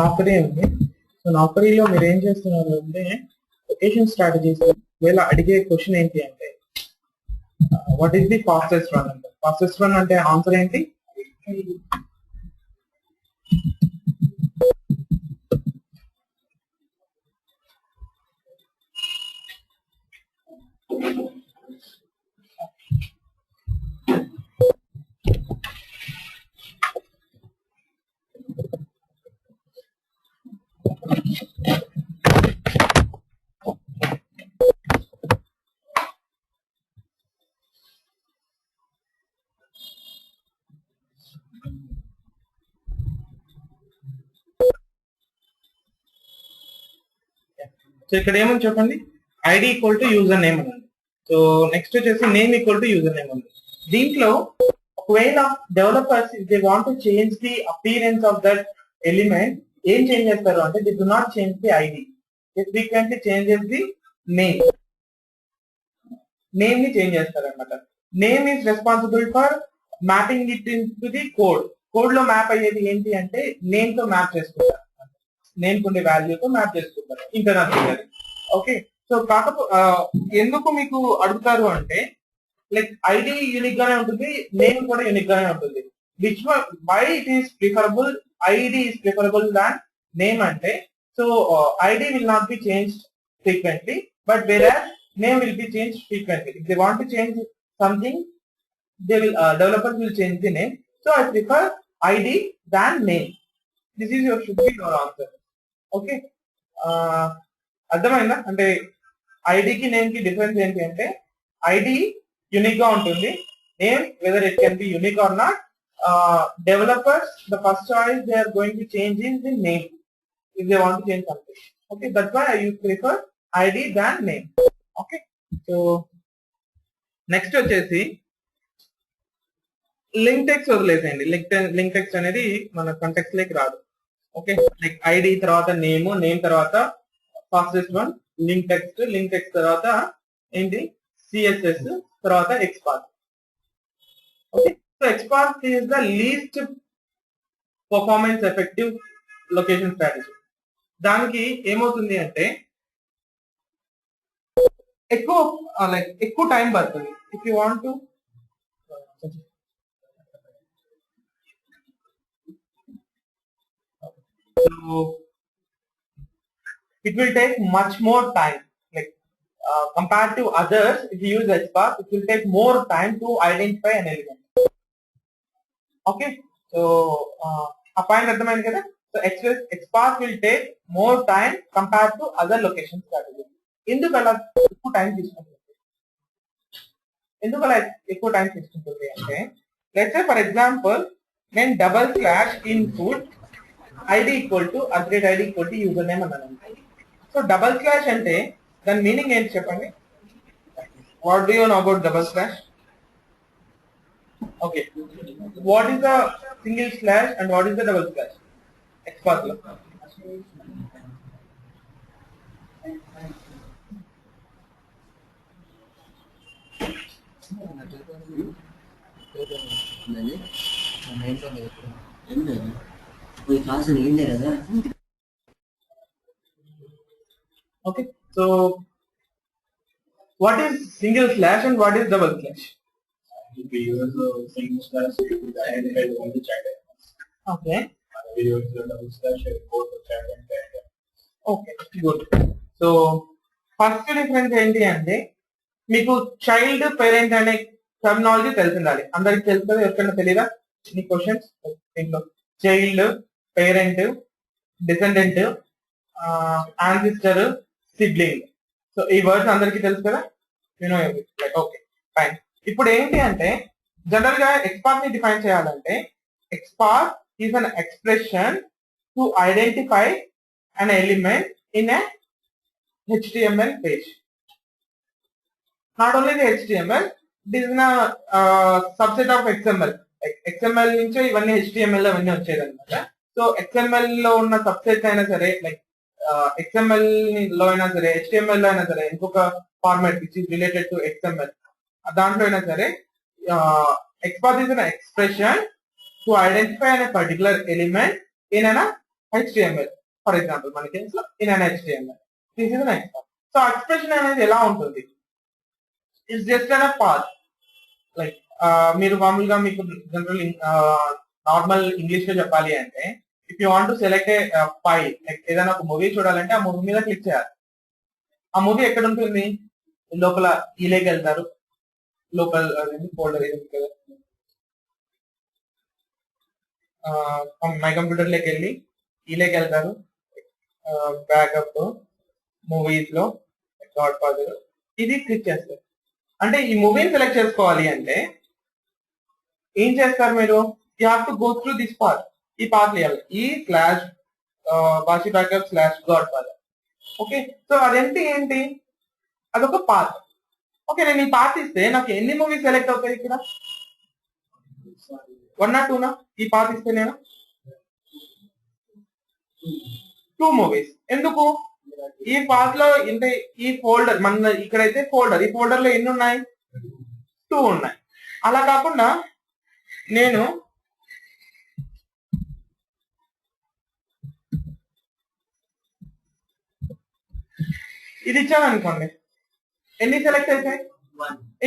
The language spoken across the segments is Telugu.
నౌకరీ ఉంది. సో నౌకరీలో మీరు ఏం చేస్తున్నారు అంటే లొకేషన్ స్ట్రాటజీస్ ఒకవేళ అడిగే క్వశ్చన్ ఏంటి అంటే what is the fastest run అంటే ఫాస్టెస్ట్ రన్ అంటే ఆన్సర్ ఏంటి? సో ఇక్కడ ఏమని చెప్పండి, ID equal to user name అని. సో నెక్స్ట్ వచ్చేసి name equal to user name ఉంది. దీంట్లో ఒకవేళ developers they want to change the appearance of that element ఏం చేంజ్ చేస్తారు అంటే they do not change the ID, they frequently changes the name. Name ని చేంజ్ చేస్తారు అనమాట. Name is responsible for mapping it in to the code. Code లో మ్యాప్ అయ్యేది ఏంటి అంటే నేమ్ తో మ్యాప్ చేసుకుంటారు, నేమ్ ఉండే వాల్యూతో మ్యాప్ చేసుకుంటారు ఇంటర్నల్. ఓకే, సో ఎందుకు మీకు అడుగుతారు అంటే లైక్ ఐడి యూనిక్ గానే ఉంటుంది, నేమ్ కూడా యూనిక్ గానే ఉంటుంది. Which why it is preferable, ID is preferable than name అంటే so ID will not be changed frequently but where name will be changed frequently. If they want to change something, they will developers will change the name. So I prefer ID than name. This is should be your answer. Okay. అర్థమైందా? అంటే ఐడికి నేమ్ కి డిఫరెన్స్ ఏంటి అంటే ఐడి యూనిక్ గా ఉంటుంది, name whether it can be unique or not. Developers the first choice they are going to change in the name if they want to change something. Okay, that's why I prefer ID than name. Okay, so next వచ్చేసి లింక్ టెక్స్ట్ వదిలేసేయండి. లింక్ టెక్స్ట్ అనేది మన కాంటెక్స్ట్ లోకి రాదు. ఓకే, లైక్ ఐడి తర్వాత నేమ్, నేమ్ తర్వాత ఫాస్టెస్ట్ వన్ లింక్ టెక్స్ట్ తర్వాత ఏంటి సిఎస్ఎస్ తర్వాత XPath. Okay, so XPath is the least performance effective location strategy. దానికి ఏమవుతుంది అంటే ఎక్కువ టైం పడుతుంది. If you want to it will take much more time, like compared to others. If you use XPath, it will take more time to identify an element. Okay, so a point అర్థమైంది కదా. So XPath will take more time compared to other location strategies. ఎందుకు అలా ఎక్కువ టైం తీసుకుంటుంది అంటే లెట్స్ సే ఫర్ ఎగ్జాంపుల్ నేను double slash input ID equal to @id equal to user name అన్నాను. సో డబల్ స్లాష్ అంటే దాని మీనింగ్ ఏంటి చెప్పండి? What do you know about double slash? Okay, what is the single slash and what is the double slash XPath లో? Okay, so what is single slash and what is double slash? If we use the single slash, we will identify only the chat items. Okay. And we use the double slash, we both the chat and chat items. Okay, good. So first difference ఏంటి అంటే మీకు చైల్డ్ పేరెంట్ అనే టర్మినాలజీ తెలిసి ఉండాలి. అందరికి తెలుస్తుంది, ఎవరికైనా తెలియదా? ఈ క్వశ్చన్స్ దీంట్లో child, parent, descendant, ancestor, sibling. So ఈ వర్డ్స్ అందరికీ తెలుసు కదా, యూనో లైక్. Okay, fine. ఇప్పుడు ఏంటి అంటే జనరల్ గా ఎక్స్పాత్ ని డిఫైన్ చేయాలంటే XPath is an expression to identify an element in a HTML page. Not only the HTML, this is a subset of XML. Like XML నుంచి ఇవన్నీ HTML లో ఇవన్నీ వచ్చేది అనమాట. సో XML లో ఉన్న సబ్సెట్ అయినా సరే, లైక్ XML లో అయినా సరే, HTML లో అయినా సరే, ఇంకొక format which is related to XML దాంట్లో అయినా సరే XPath is an expression to identify an particular element in an HTML for example మనకి in an HTML this is next part. So expression అనేది ఎలా ఉంటుంది, it's just an path. Like మీరు మామూలుగా మీకు జనరల్ నార్మల్ ఇంగ్లీష్ లో చెప్పాలి అంటే if you want to select a file, like ఏదైనా ఒక మూవీ చూడాలంటే ఆ మూవీ మీద క్లిక్ చేయాలి. ఆ మూవీ ఎక్కడ ఉంటుంది, లోపల ఈలేకి వెళ్తారు, లోపల ఫోల్డర్ మై కంప్యూటర్ లోకి వెళ్ళి ఈలేకి వెళ్తారు, బ్యాకప్ మూవీస్ లో గాడ్ ఫాదర్ ఇది క్లిక్ చేస్తారు. అంటే ఈ మూవీని సెలెక్ట్ చేసుకోవాలి అంటే ఏం చేస్తారు మీరు, you have to go through this path. ఈ పాత్ వేయాలి, ఈ స్లాష్ బాషీ backup slash Godfather. Okay, so అదేంటి ఏంటి, అదొక పాత్. ఓకే, నేను ఈ పాత్ ఇస్తే నాకు ఎన్ని మూవీస్ సెలెక్ట్ అవుతాయి ఇక్కడ, 1 or 2 ఈ పాత్ ఇస్తే నేను 2 మూవీస్. ఎందుకు, ఈ పాత్ లో అంటే ఈ ఫోల్డర్ మన ఇక్కడైతే ఫోల్డర్, ఈ ఫోల్డర్ లో ఎన్ని ఉన్నాయి, 2 ఉన్నాయి. అలా కాకుండా నేను ఇది ఇచ్చాను అనుకోండి, ఎన్ని సెలెక్ట్ అవుతాయి,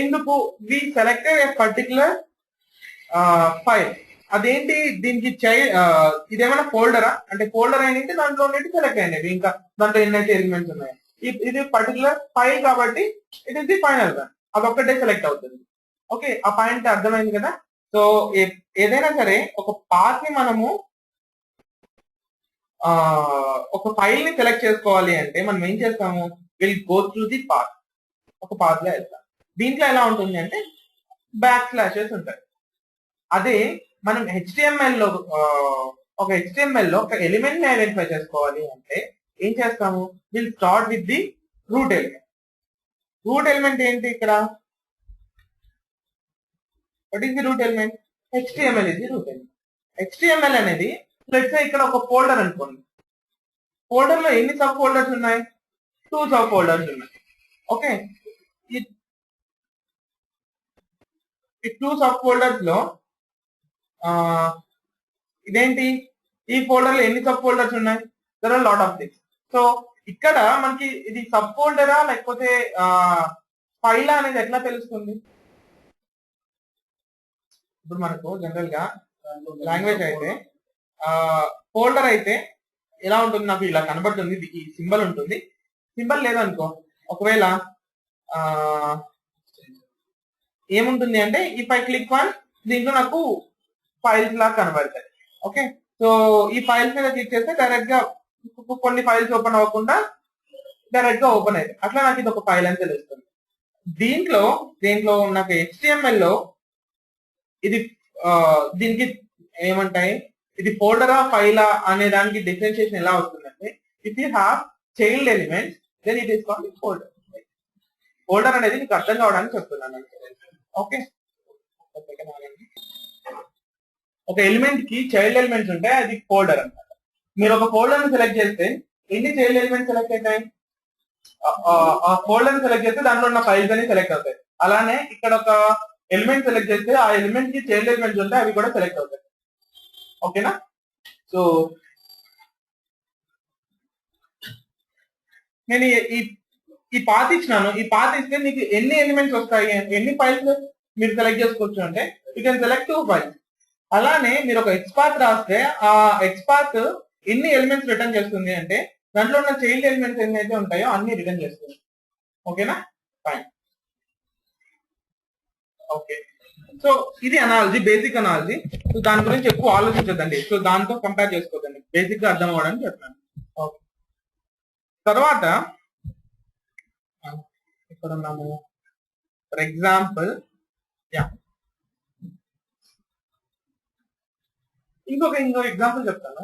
ఎందుకు, వి సెలెక్టెడ్ ఏ పర్టికులర్ ఫైల్. అదేంటి, దీనికి ఇదేమైనా ఫోల్డరా అంటే ఫోల్డర్ అయినట్టు దాంట్లో సెలెక్ట్ అయినవి, ఇంకా దాంట్లో ఎన్నైతే ఎలిమెంట్స్ ఉన్నాయి. ఇది పర్టికులర్ ఫైల్ కాబట్టి it is the final one, అదొక్కటే సెలెక్ట్ అవుతుంది. ఓకే, ఆ పాయింట్ అర్థమైంది కదా. సో ఏదైనా సరే ఒక పాత్ ని మనము ఒక ఫైల్ ని సెలెక్ట్ చేసుకోవాలి అంటే మనం ఏం చేస్తాము, will go through the path, ఒక పాత్ లో వెళ్తాం. దీంట్లో ఎలా ఉంటుంది అంటే బ్యాక్ స్లాషెస్ ఉంటాయి. అదే మనం HTML లో ఒక ఎలిమెంట్ ని ఐడెంటిఫై చేసుకోవాలి అంటే ఏం చేస్తాము, will start with the root element. Root element ఏంటి ఇక్కడ, what is the root element, HTML is the root element. HTML అనేది లెట్స్ సే ఇక్కడ ఒక ఫోల్డర్ అనుకోండి, ఫోల్డర్ లో ఎన్ని సబ్ ఫోల్డర్స్ ఉన్నాయి, 2 సబ్ ఫోల్డర్స్ ఉన్నాయి. ఓకే, ఈ 2 సబ్ ఫోల్డర్స్ లో ఇదేంటి, ఈ ఫోల్డర్ లో ఎన్ని సబ్ ఫోల్డర్స్ ఉన్నాయి, there are lot of things. So ఇక్కడ మనకి ఇది సబ్ ఫోల్డరా లేకపోతే ఫైలా అనేది ఎట్లా తెలుస్తుంది, ఇప్పుడు మనకు జనరల్ గా లాంగ్వేజ్ అయితే ఫోల్డర్ అయితే ఎలా ఉంటుంది, నాకు ఇలా కనబడుతుంది, ఈ సింబల్ ఉంటుంది, సింబల్ లేదనుకో ఒకవేళ ఏముంటుంది అంటే ఇఫ్ ఐ క్లిక్ వన్ దీంట్లో నాకు ఫైల్స్ లాగా కనబడతాయి. ఓకే, సో ఈ ఫైల్స్ మీద క్లిక్ చేస్తే డైరెక్ట్ గా కొన్ని ఫైల్స్ ఓపెన్ అవ్వకుండా డైరెక్ట్ గా ఓపెన్ అవుతాయి. అట్లా నాకు ఇది ఒక ఫైల్ అని తెలుస్తుంది. దీంట్లో నాకు HTML లో ఇది దీనికి ఏమంటాయి, ఇది ఫోల్డరా ఫైలా అనే దానికి డిఫరెన్షియేషన్ ఎలా వస్తుందంటే if you have child elements then it is called folder. Folder అనేది మీకు అర్థం కావడానికి చెప్తున్నాను. ఓకే, ఒక ఎలిమెంట్ కి చైల్డ్ ఎలిమెంట్స్ ఉంటాయి, అది ఫోల్డర్ అన్నమాట. మీరు ఒక ఫోల్డర్ ని సెలెక్ట్ చేస్తే ఎన్ని చైల్డ్ ఎలిమెంట్స్ సెలెక్ట్ అవుతాయి, ఆ ఫోల్డర్ ని సెలెక్ట్ చేస్తే దాంట్లో ఉన్న ఫైల్స్ అని సెలెక్ట్ అవుతాయి. అలానే ఇక్కడ ఒక ఎలిమెంట్ సెలెక్ట్ చేస్తే ఆ ఎలిమెంట్ కి చైల్డ్ ఎలిమెంట్స్ ఉంటాయి, అవి కూడా సెలెక్ట్ అవుతాయి. ఓకేనా, సో నేను ఈ పాత్ ఇచ్చినాను, ఈ పాత్ ఇస్తే మీకు ఎన్ని ఎలిమెంట్స్ వస్తాయి, ఎన్ని ఫైల్స్ మీరు సెలెక్ట్ చేసుకోవచ్చు అంటే యూ కెన్ సెలెక్ట్ 2 ఫైల్స్. అలానే మీరు ఒక ఎక్స్పాత్ రాస్తే ఆ ఎక్స్పాత్ ఎన్ని ఎలిమెంట్స్ రిటర్న్ చేస్తుంది అంటే దాంట్లో ఉన్న చైల్డ్ ఎలిమెంట్స్ ఎన్ని అయితే ఉంటాయో అన్ని రిటర్న్ చేస్తుంది. ఓకేనా, ఫైన్. ఓకే, సో ఇది అనాలజీ, బేసిక్ అనాలజీ. సో దాని గురించి ఎక్కువ ఆలోచించదండి, సో దాంతో కంపేర్ చేసుకోదండి, బేసిక్ గా అర్థం అవ్వడానికి చెప్తాను. ఓకే, తర్వాత ఇక్కడ ఉన్నాము, ఫర్ ఎగ్జాంపుల్ ఇంకో ఎగ్జాంపుల్ చెప్తాను.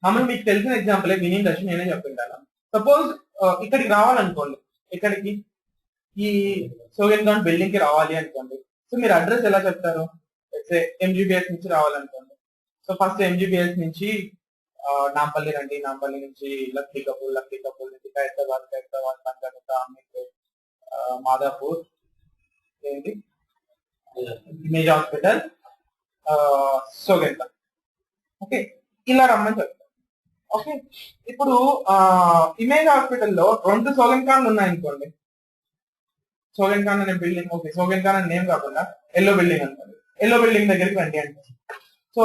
మామూలు మీకు తెలిసిన ఎగ్జాంపుల్ వినింగ్ దర్శనం నేనే చెప్పింటాను. సపోజ్ ఇక్కడికి రావాలనుకోండి, ఇక్కడికి ఈ సోగెన్గాన్ బిల్డింగ్ కి రావాలి అనుకోండి. సో మీరు అడ్రస్ ఎలా చెప్తారు, MGBS నుంచి రావాలనుకోండి. సో ఫస్ట్ MGBS నుంచి నాంపల్లి రండి, నాంపల్లి నుంచి లక్లీ కపూర్ నుంచి ఖైరతాబాద్, పంచగుట్ట, అమీర్పేట్, మాదాపూర్, ఏంటి ఇమేజ్ హాస్పిటల్, సోగెన్గాన్. ఓకే, ఇలా రమ్మని చెప్తారు. ఓకే, ఇప్పుడు ఇమేజ్ హాస్పిటల్లో 2 సోగన్ ఖాన్లు ఉన్నాయనుకోండి. సోగన్ ఖాన్ అనే బిల్డింగ్, ఓకే సోగన్ ఖాన్ అనే నేమ్ కాకుండా ఎల్లో బిల్డింగ్ అనుకోండి. ఎల్లో బిల్డింగ్ దగ్గరికి రండి అంటే సో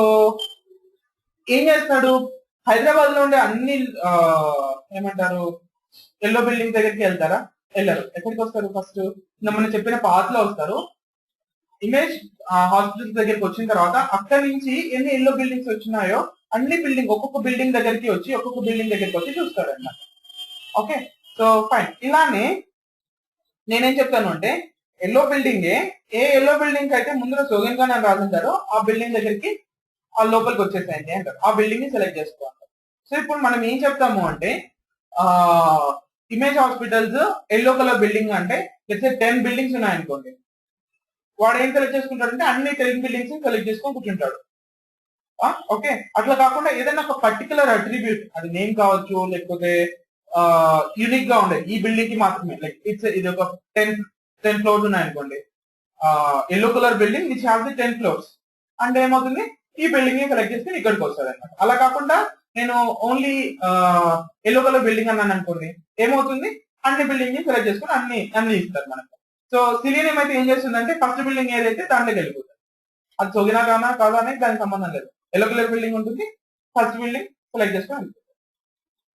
ఏం చేస్తాడు, హైదరాబాద్ లో ఉండే అన్ని ఏమంటారు ఎల్లో బిల్డింగ్ దగ్గరికి వెళ్తారా? వెళ్ళరు. ఎక్కడికి వస్తారు? ఫస్ట్ మనం చెప్పిన పాత్ లో వస్తారు. ఇమేజ్ హాస్పిటల్స్ దగ్గరికి వచ్చిన తర్వాత అక్కడి నుంచి ఎన్ని ఎల్లో బిల్డింగ్స్ వచ్చినాయో అన్ని బిల్డింగ్ ఒక్కొక్క బిల్డింగ్ దగ్గరికి వచ్చి చూస్తాడు అన్నమాట. Okay, so fine. ఇలానే నేనేం చెప్తాను అంటే ఎల్లో బిల్డింగ్ ఏ ఎల్లో బిల్డింగ్ అయితే ముందులో సోగన్ ఖాన్ అని రాసుంటారో ఆ బిల్డింగ్ దగ్గరికి ఆ లోపలికి వచ్చేసాయండి అంటారు. ఆ బిల్డింగ్ ని సెలెక్ట్ చేసుకోవాలి. సో ఇప్పుడు మనం ఏం చెప్తాము అంటే image hospitals yellow colour building అంటే 10 బిల్డింగ్స్ ఉన్నాయనుకోండి. వాడు ఏం సెలెక్ట్ చేసుకుంటాడంటే అన్ని 10 బిల్డింగ్స్ సెలెక్ట్ చేసుకొని కూర్చుంటాడు. ఓకే, అట్లా కాకుండా ఏదైనా ఒక పర్టికులర్ అట్రిబ్యూట్, అది నేమ్ కావచ్చు లేకపోతే యూనిక్ గా ఉండేది ఈ బిల్డింగ్ కి మాత్రమే, లైక్ ఇది ఒక 10 ఫ్లోర్స్ ఉన్నాయనుకోండి. Yellow colour building which have the 10 floors అంటే ఏమవుతుంది, ఈ బిల్డింగ్ ని సెలెక్ట్ చేసుకుని ఇక్కడికి వస్తుంది అనమాట. అలా కాకుండా నేను ఓన్లీ ఎల్లో కలర్ బిల్డింగ్ అన్నాను అనుకోండి, ఏమవుతుంది అన్ని బిల్డింగ్ ని సెలెక్ట్ చేసుకుని అన్ని ఇస్తారు మనకు. సో సిలినియం అయితే ఏం చేస్తుందంటే ఫస్ట్ బిల్డింగ్ ఏదైతే దాంట్లోకి వెళ్ళిపోతుంది. అది సోగినా కాదా అనేది దానికి సంబంధం లేదు. ఎల్లో కలర్ బిల్డింగ్ ఉంటుంది, ఫస్ట్ బిల్డింగ్ సెలెక్ట్ చేసుకుని.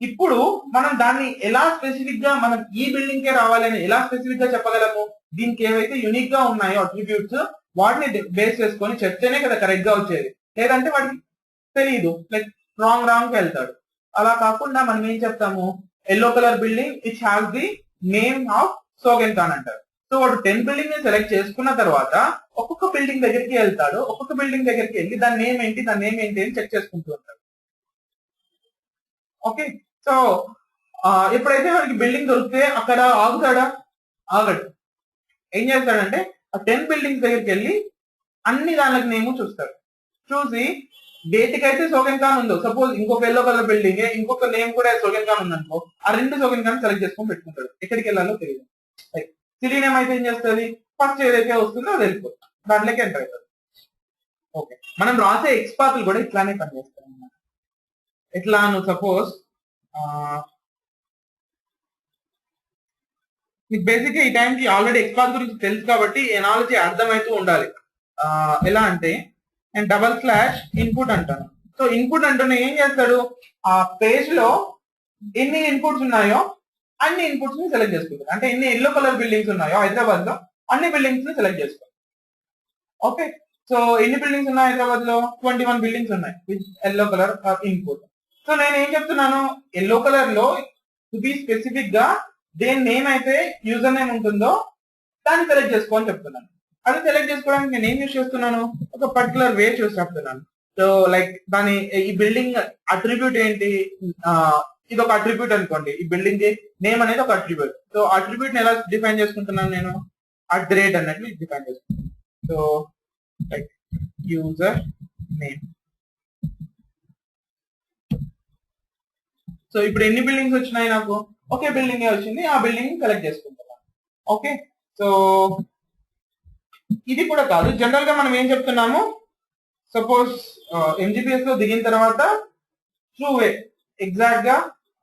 ఇప్పుడు మనం దాన్ని ఎలా స్పెసిఫిక్ గా మనం ఈ బిల్డింగ్ కే రావాలని ఎలా స్పెసిఫిక్ గా చెప్పగలము? దీనికి ఏవైతే యూనిక్ గా ఉన్నాయో అట్రిబ్యూట్స్ వాటిని బేస్ చేసుకొని చెప్తేనే కదా కరెక్ట్ గా వచ్చేది. లేదంటే వాడికి తెలియదు, లైక్ రాంగ్ వెళ్తాడు. అలా కాకుండా మనం ఏం చెప్తాము, yellow colour building which has the name of సోగన్ ఖాన్ అంటారు. సో వాడు 10 బిల్డింగ్ ని సెలెక్ట్ చేసుకున్న తర్వాత ఒక్కొక్క బిల్డింగ్ దగ్గరికి వెళ్తాడు. ఒక్కొక్క బిల్డింగ్ దగ్గరికి వెళ్ళి దాని నేమ్ ఏంటి అని చెక్ చేసుకుంటూ ఉంటాడు. ఓకే, సో ఎప్పుడైతే వాడికి బిల్డింగ్ దొరికితే అక్కడ ఆగుతాడా? ఆగడు. ఏం చేస్తాడంటే ఆ 10 బిల్డింగ్స్ దగ్గరికి వెళ్ళి అన్ని దానికి నేమ్ చూస్తాడు. చూసి వేటికైతే సోగన్ ఖాన్ ఉందో, సపోజ్ ఇంకొక ఎల్లో కలర్ బిల్డింగ్ ఇంకొక నేమ్ కూడా సోగన్ ఖాన్ ఉందనుకో, ఆ 2 సోగన్ ఖాన్ సెలెక్ట్ చేసుకొని పెట్టుకుంటాడు. ఎక్కడికి వెళ్ళాలో తెలియదు. సిలినియం అయితే ఏం చేస్తుంది, ఫస్ట్ ఏదైతే వస్తుందో అది వెళ్ళిపోతుంది, దాంట్లోకి ఎంటర్ అవుతుంది. ఓకే, మనం రాసే ఎక్స్పాత్లు కూడా ఇట్లానే పనిచేస్తాయి అన్నమాట. ఎట్లా నువ్వు సపోజ్ మీకు బేసిక్ గా ఈ టైంకి ఆల్రెడీ ఎక్స్పాత్ గురించి తెలుసు కాబట్టి ఎనాలజీ అర్థమవుతూ ఉండాలి. ఎలా అంటే నేను / ఇన్పుట్ అంటాను. సో ఇన్పుట్ అంటూనే ఏం చేస్తాడు, ఆ పేజ్ లో ఎన్ని ఇన్పుట్స్ ఉన్నాయో అన్ని ఇన్పుట్స్ ని సెలెక్ట్ చేసుకుంటాడు. అంటే ఎన్ని ఎల్లో కలర్ బిల్డింగ్స్ ఉన్నాయో హైదరాబాద్ లో అన్ని బిల్డింగ్స్ ని సెలెక్ట్ చేసుకోవాలి. ఓకే, సో ఎన్ని బిల్డింగ్స్ ఉన్నాయి హైదరాబాద్ లో? 21 బిల్డింగ్స్ ఉన్నాయి with yellow colour input. So నేను ఏం చెప్తున్నాను, ఎల్లో కలర్ లో టు బి స్పెసిఫిక్ గా దేని నేమ్ అయితే యూజర్ నేమ్ ఉంటుందో దాన్ని సెలెక్ట్ చేసుకోని చెప్తున్నాను. అది సెలెక్ట్ చేసుకోవడానికి నేను ఏం యూజ్ చేస్తున్నాను, ఒక పర్టికులర్ వే చూసి చెప్తున్నాను. సో లైక్ దాని ఈ బిల్డింగ్ అట్రిబ్యూట్ ఏంటి, ఇది ఒక అట్రిబ్యూట్ అనుకోండి, ఈ బిల్డింగ్ నేమ్ అనేది ఒక అట్రిబ్యూట్. సో అట్రిబ్యూట్ ని ఎలా డిఫైన్ చేసుకుంటున్నాను నేను, @ అన్నట్లు డిఫైన్ చేసుకుంటాను. So like user name. So ఇప్పుడు ఎన్ని బిల్డింగ్స్ వచ్చినాయి నాకు, ఒకే బిల్డింగ్ వచ్చింది, ఆ బిల్డింగ్ సెలెక్ట్ చేసుకుంటున్నాను. ఓకే, సో ఇది కూడా కాదు, జనరల్ గా మనం ఏం చెప్తున్నాము, సపోజ్ ఎంజీపీఎస్ లో దిగిన తర్వాత త్రూ వే ఎగ్జాక్ట్ గా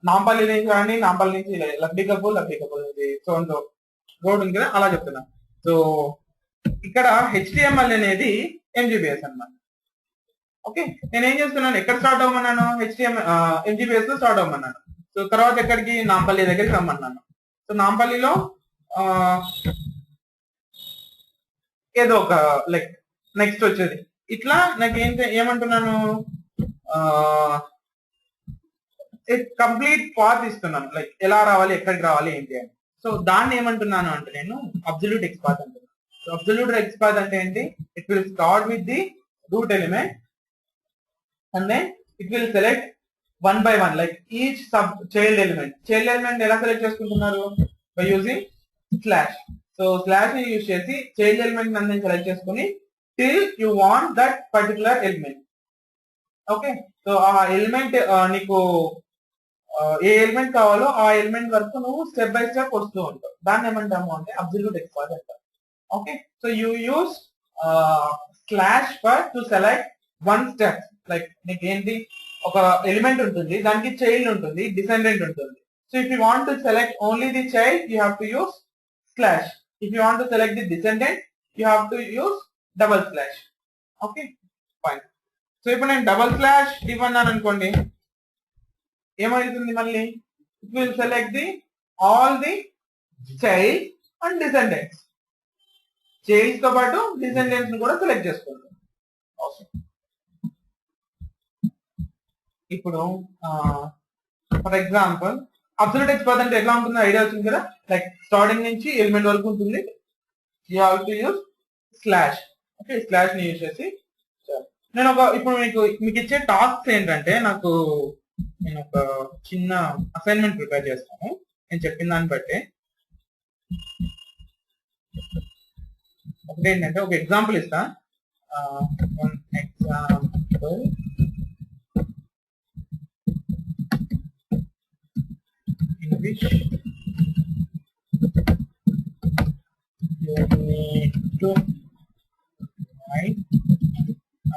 నాంపల్లి నుంచి రండి, నాంపల్లి నుంచి లబ్ధికపూర్ నుంచి సో రోడ్ ఉంది కదా, అలా చెప్తున్నాం. సో ఇక్కడ హెచ్టిఎంఎల్ అనేది ఎంజీబీఎస్ అన్నమాట. ఓకే, నేను ఏం చేస్తున్నాను, ఎక్కడ స్టార్ట్ అవ్వమన్నాను, ఎంజీబీఎస్ లో స్టార్ట్ అవ్వమన్నాను. సో తర్వాత ఎక్కడికి, నాంపల్లి దగ్గరికి రమ్మన్నాను. సో నాంపల్లిలో ఏదో ఒక లైక్ నెక్స్ట్ వచ్చేది ఇట్లా నాకు ఏమంటున్నాను, కంప్లీట్ పాత్ ఇస్తున్నాను, లైక్ ఎలా రావాలి, ఎక్కడికి రావాలి, ఏంటి అని. సో దాన్ని ఏమంటున్నాను అంటే నేను అబ్సల్యూట్ ఎక్స్పాత్ అంటున్నాను. సో అబ్సల్యూట్ ఎక్స్పాత్ అంటే ఏంటి, it will start with the root element and then it will select one by one like each sub child element ఎలా సెలెక్ట్ చేసుకుంటున్నారు, by using slash. So slash ని యూజ్ చేసి చైల్డ్ ఎలిమెంట్ అన్ని సెలెక్ట్ చేసుకుని till you want that particular element. Okay, so ఆ ఎలిమెంట్ నీకు ఏ ఎలిమెంట్ కావాలో ఆ ఎలిమెంట్ వరకు నువ్వు స్టెప్ బై స్టెప్ వస్తూ ఉంటావు. దాన్ని ఏమంటాము అంటే అబ్సల్యూట్ ఎక్స్పాత్ అంటారు. Okay, so you use slash for to select one step. Like నీకు ఏంటి, ఒక ఎలిమెంట్ ఉంటుంది, దానికి చైల్డ్ ఉంటుంది, డిసెండెంట్ ఉంటుంది. So if you want to select only the child you have to use slash. If you want to select the descendant you have to use double slash. Okay fine. So ఇప్పుడు నేను డబల్ స్లాష్ div అన్నాను అనుకోండి, ఏమవుతుంది మళ్ళీ? It will select the all the child and descendants. Childs తో పాటు డిసెండెంట్స్ ని కూడా సెలెక్ట్ చేసుకుంటాం. ఇప్పుడు ఫర్ ఎగ్జాంపుల్ అబ్సల్యూట్ ఎక్స్పాత్ అంటే ఎట్లా ఉంటుందో ఐడియా వచ్చింది కదా, లైక్ స్టార్టింగ్ నుంచి ఎలిమెంట్ వరకు ఉంటుంది. You have to use slash. Okay slash ని యూజ్ చేసి నేను ఇప్పుడు మీకు ఇచ్చే టాస్క్ ఏంటంటే, నేను ఒక చిన్న అసైన్మెంట్ ప్రిపేర్ చేస్తాను నేను చెప్పిన దాన్ని బట్టి. ఒకటి ఏంటంటే ఒక ఎగ్జాంపుల్ ఇస్తా. Example in which you need to write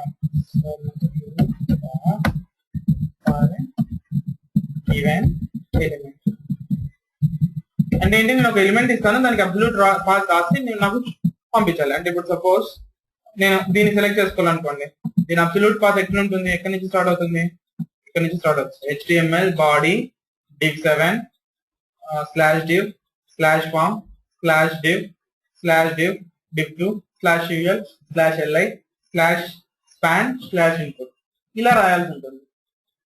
absolute path for a given element. అంటే ఏంటి, నేను ఒక ఎలిమెంట్ ఇస్తాను, దానికి అబ్సల్యూట్ పాత్ రాసి నేను నాకు పంపించాలి. అంటే ఇప్పుడు సపోజ్ నేను దీన్ని సెలెక్ట్ చేసుకోవాలనుకోండి, దీని అబ్సల్యూట్ పాత్ ఎక్కడ ఉంటుంది, ఎక్కడి నుంచి స్టార్ట్ అవుతుంది? ఇక్కడ నుంచి స్టార్ట్ అవుతుంది. HTML body div7 /div /form /div /div div2 /ul /li /span /input ఇలా రాయాల్సి ఉంటుంది.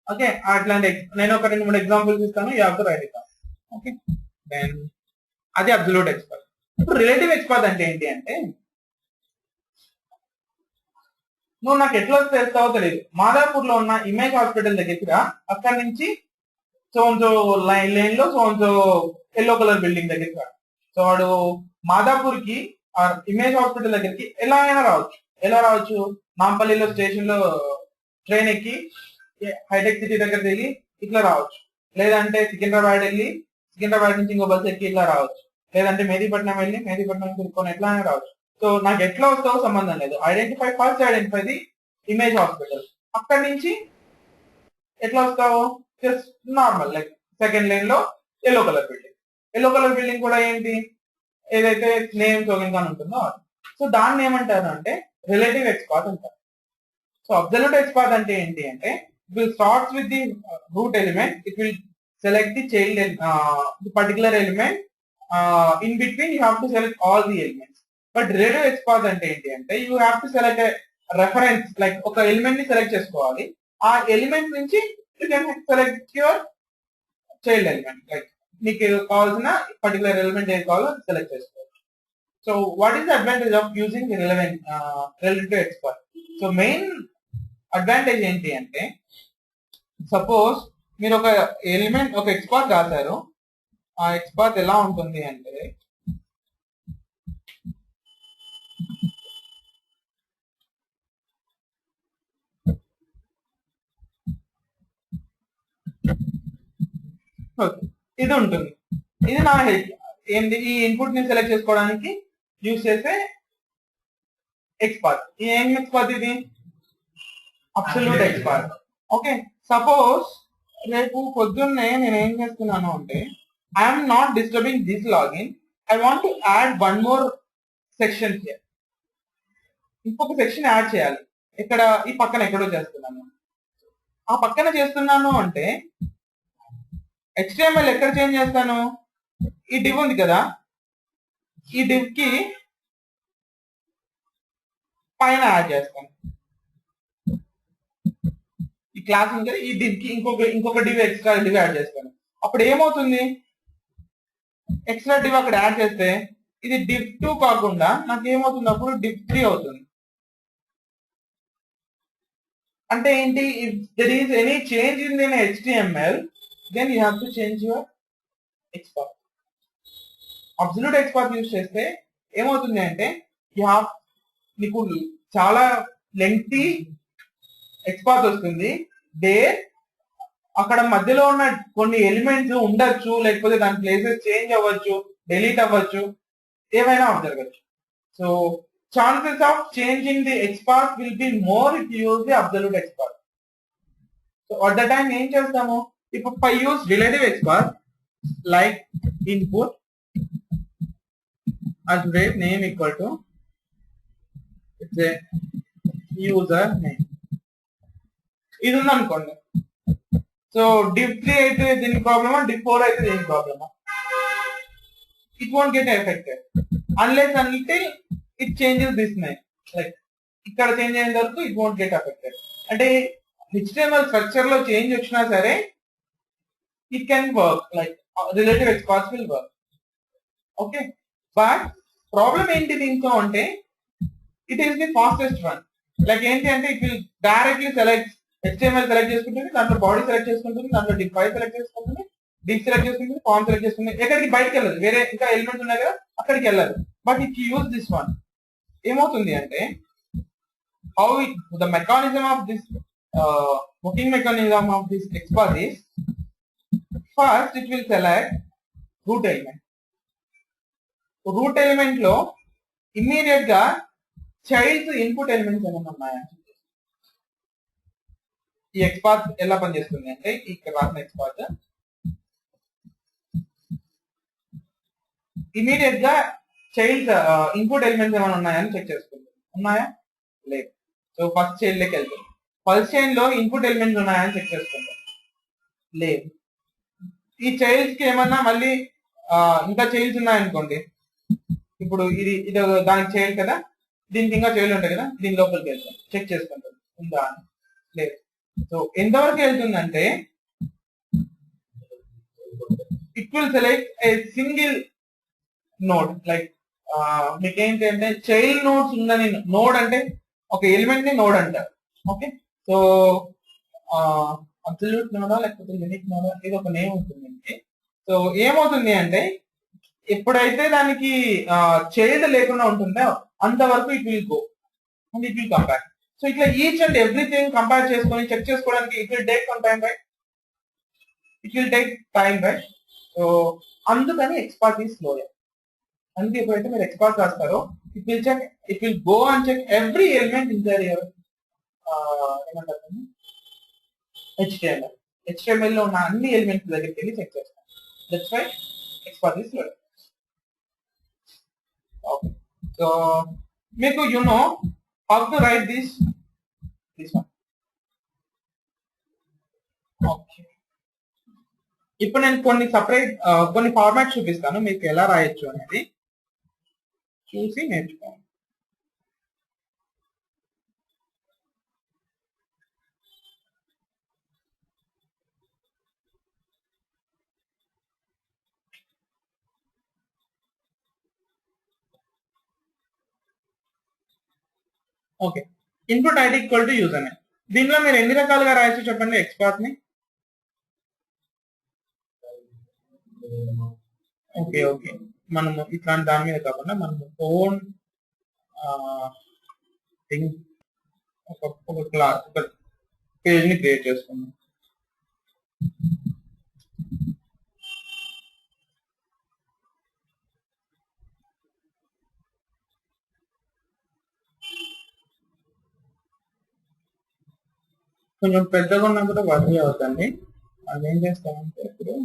ఓకే అట్లాంటి నేను ఒక 2-3 ఎగ్జాంపుల్స్ ఇస్తాను, you have to write it. Okay then అది అబ్సల్యూట్ ఎక్స్పాత్. ఇప్పుడు రిలేటివ్ ఎక్స్పాత్ అంటే ఏంటి అంటే, నువ్వు నాకు ఎట్లా తెలుస్తావో తెలియదు, మాదాపూర్ లో ఉన్న ఇమేజ్ హాస్పిటల్ దగ్గరికి రా, అక్కడి నుంచి సో లైన్ లో సో ఎల్లో కలర్ బిల్డింగ్ దగ్గరికి రా. సో వాడు మాదాపూర్ కి ఇమేజ్ హాస్పిటల్ దగ్గరికి ఎలా అయినా రావచ్చు. ఎలా రావచ్చు? నాంపల్లిలో స్టేషన్ లో ట్రైన్ ఎక్కి హైటెక్ సిటీ దగ్గర దిగి ఇట్లా రావచ్చు, లేదంటే సికింద్రాబాద్ వెళ్ళి సికింద్రాబాద్ నుంచి ఇంకో బస్ ఎక్కి ఇట్లా రావచ్చు, లేదంటే మెహదీపట్నం వెళ్ళి మెహదీపట్నం తిరుక్కొని ఎట్లా అయినా రావచ్చు. సో నాకు ఎట్లా వస్తావో సంబంధం లేదు. First identify the image hospital. అక్కడి నుంచి ఎట్లా వస్తావు? Just normal like second line లో yellow colour building. Yellow colour building కూడా ఏంటి, ఏదైతే నేమ్ చోలింగ్ ఉంటుందో అది. సో దాన్ని ఏమంటారు అంటే రిలేటివ్ ఎక్స్పాత్ అంటారు. సో అబ్సల్యూట్ ఎక్స్పాత్ అంటే ఏంటి అంటే, it will starts with the root element, it will select the child the particular element, in between you have to select all the elements. But relative XPath అంటే ఏంటి అంటే, you have to select reference, like ఒక ఎలిమెంట్ ని సెలెక్ట్ చేసుకోవాలి, ఆ ఎలిమెంట్ నుంచి you can select your child element, like మీకు కావాల్సిన పర్టికులర్ ఎలిమెంట్ ఏది కావాలో సెలెక్ట్ చేసుకోవచ్చు. So what is the advantage of using relative XPath? So main advantage ఏంటి అంటే, సపోజ్ మీరు ఒక ఎలిమెంట్ ఒక ఎక్స్పాత్ రాశారు, ఆ ఎక్స్పాత్ ఎలా ఉంటుంది అంటే, ఇది ఉంటుంది. ఇది నా ఏంటి, ఈ ఇన్పుట్ ని సెలెక్ట్ చేసుకోవడానికి యూజ్ చేసే ఎక్స్పాత్. ఏం ఎక్స్పాత్ ఇది? Absolute XPath. ఓకే సపోజ్ రేపు పొద్దున్నే నేను ఏం చేస్తున్నాను అంటే, I'm not disturbing this login, I want to add one more section here. ఇంకొక సెక్షన్ యాడ్ చేయాలి. ఇక్కడ ఈ పక్కన ఎక్కడో చేస్తున్నాను, ఆ పక్కన చేస్తున్నాను అంటే HTML ఎక్కడ చేంజ్ చేస్తాను? ఈ డివ్ ఉంది కదా, ఈ డివ్ కి పైన యాడ్ చేస్తాను. ఈ క్లాస్ ఉంది కదా, ఈ డివ్ కి ఇంకొక డివ్ ఎక్స్ట్రా డివ్ యాడ్ చేస్తాను. అప్పుడు ఏమవుతుంది, ఎక్స్ట్రా డివ్ అక్కడ యాడ్ చేస్తే ఇది div2 కాకుండా నాకు ఏమవుతుంది, అప్పుడు div3 అవుతుంది. అంటే ఏంటి, if there is any change in the HTML then you have to change your XPath. Absolute XPath use చేస్తే ఏమవుతుంది అంటే, నీకు చాలా లెంగ్తీ ఎక్స్పాత్ వస్తుంది. అక్కడ మధ్యలో ఉన్న కొన్ని ఎలిమెంట్స్ ఉండొచ్చు, లేకపోతే దాని ప్లేసెస్ చేంజ్ అవ్వచ్చు, డిలీట్ అవ్వచ్చు, ఏమైనా జరగచ్చు. So chances of changing the XPath will be more if you use the absolute XPath. So at the time ఏం చేస్తాము, ఇప్పుడు పై use relative XPath like input as rate name equal to it's a user name ఇది ఉంది అనుకోండి. సో div 3 అయితే దీనికి ప్రాబ్లమా, div 4 అయితే దీనికి ప్రాబ్లమా? It won't get affected unless until it changes this name. Like ఇక్కడ చేంజ్ అయిన వరకు it won't get affected. అంటే HTML స్ట్రక్చర్ లో చేంజ్ వచ్చినా సరే it can work, like relative XPath will work. Okay, but problem ఏంటి దీంతో అంటే it is the fastest one. Like ఏంటి అంటే it will directly select HTML select చేసుకుంటుంది, దాంట్లో బాడీ సెలెక్ట్ చేసుకుంటుంది, దాంట్లో div 5 సెలెక్ట్ చేసుకుంటుంది, div సెలెక్ట్ చేసుకుంటుంది, ఫార్మ్ సెలెక్ట్ చేసుకుంటుంది, ఎక్కడికి బయటకు వెళ్ళదు, వేరే ఇంకా ఎలిమెంట్స్ ఉన్నాయి కదా అక్కడికి వెళ్ళదు. But if you use this one ఏమవుతుంది అంటే how the mechanism of this working mechanism of this XPath is first it will select root element. Root element లో ఇమ్మీడియట్ గా చైల్డ్స్ ఇన్పుట్ ఎలిమెంట్స్ ఏమైనా ఉన్నాయా? ఈ XPath ఎలా పనిచేస్తుంది అంటే ఇక్కడ రాసిన XPath ఇమ్మీడియట్ గా చైల్డ్స్ ఇన్పుట్ ఎలిమెంట్స్ ఏమైనా ఉన్నాయని చెక్ చేసుకుంటుంది. ఉన్నాయా? లేదు. సో ఫస్ట్ చైల్డ్ లెక్క వెళ్తుంది. ఫస్ట్ చైల్డ్ లో ఇన్పుట్ ఎలిమెంట్స్ ఉన్నాయని చెక్ చేసుకుంటాం. లేదు. ఈ చైల్డ్స్ కి ఏమన్నా మళ్ళీ ఇంకా చైల్డ్స్ ఉన్నాయనుకోండి, ఇప్పుడు ఇది దానికి చైల్డ్ కదా, దీనికి ఇంకా చైల్డ్ ఉంటాయి కదా, దీని లోపలికి వెళ్తాం, చెక్ చేసుకుంటాం ఉందా అని. లేదు. సో ఎంతవరకు వెళ్తుందంటే it will select a single node. Like మీకు ఏంటి అంటే చైల్డ్ నోడ్స్ ఉందని, నోడ్ అంటే ఒక ఎలిమెంట్ ని నోడ్ అంటారు. ఓకే, సో అబ్సల్యూట్ నోడా లేకపోతే యూనిక్ నోడా ఏదో ఒక నేమ్ ఉంటుంది. సో ఏమవుతుంది అంటే ఎప్పుడైతే దానికి చైల్డ్ లేకుండా ఉంటుందో అంతవరకు it will go and it will compare. So ఇట్లా ఈచ్ అండ్ ఎవ్రీథింగ్ కంపేర్ చేసుకొని చెక్ చేసుకోవడానికి it will take some time, right? It will take time, right? So అందుకని XPath ఈజ్ స్లో. అందుకే ఎప్పుడైతే మీరు XPath రాస్తారో it will check, it will go and check every element in their ఏమంటారు HTML లో ఉన్న అన్ని ఎలిమెంట్స్ దగ్గరికి వెళ్ళి చెక్ చేస్తాం. That's why XPath is slow. Okay, so మీకు you know how to write this one. Okay, ఇప్పుడు నేను కొన్ని సపరేట్ కొన్ని ఫార్మాట్ చూపిస్తాను, మీకు ఎలా రాయొచ్చు అనేది చూసి నేర్చుకోండి. Okay, input ID equal to user name. దీనిలో మీరు ఎన్ని రకాలుగా రాయొచ్చు చెప్పండి XPath ని? ఓకే ఓకే, మనము ఇట్లాంటి దాని మీద కాకుండా మనము ఓన్ థింగ్ ఒక క్లాస్ ఒక పేజ్ ని క్రియేట్ చేసుకున్నాం. కొంచెం పెద్దగా ఉన్నా కూడా వర్క్ అవుతుంది. అది ఏం చేస్తామంటే ఇప్పుడు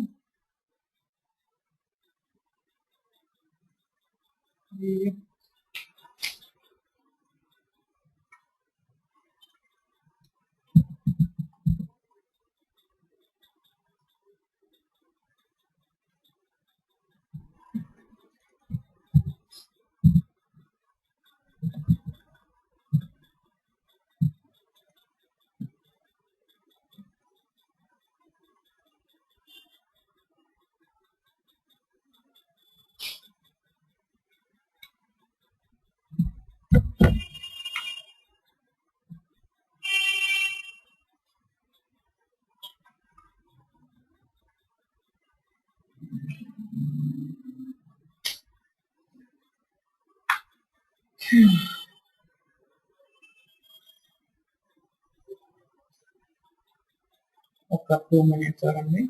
ఒక 2 minutes అండి.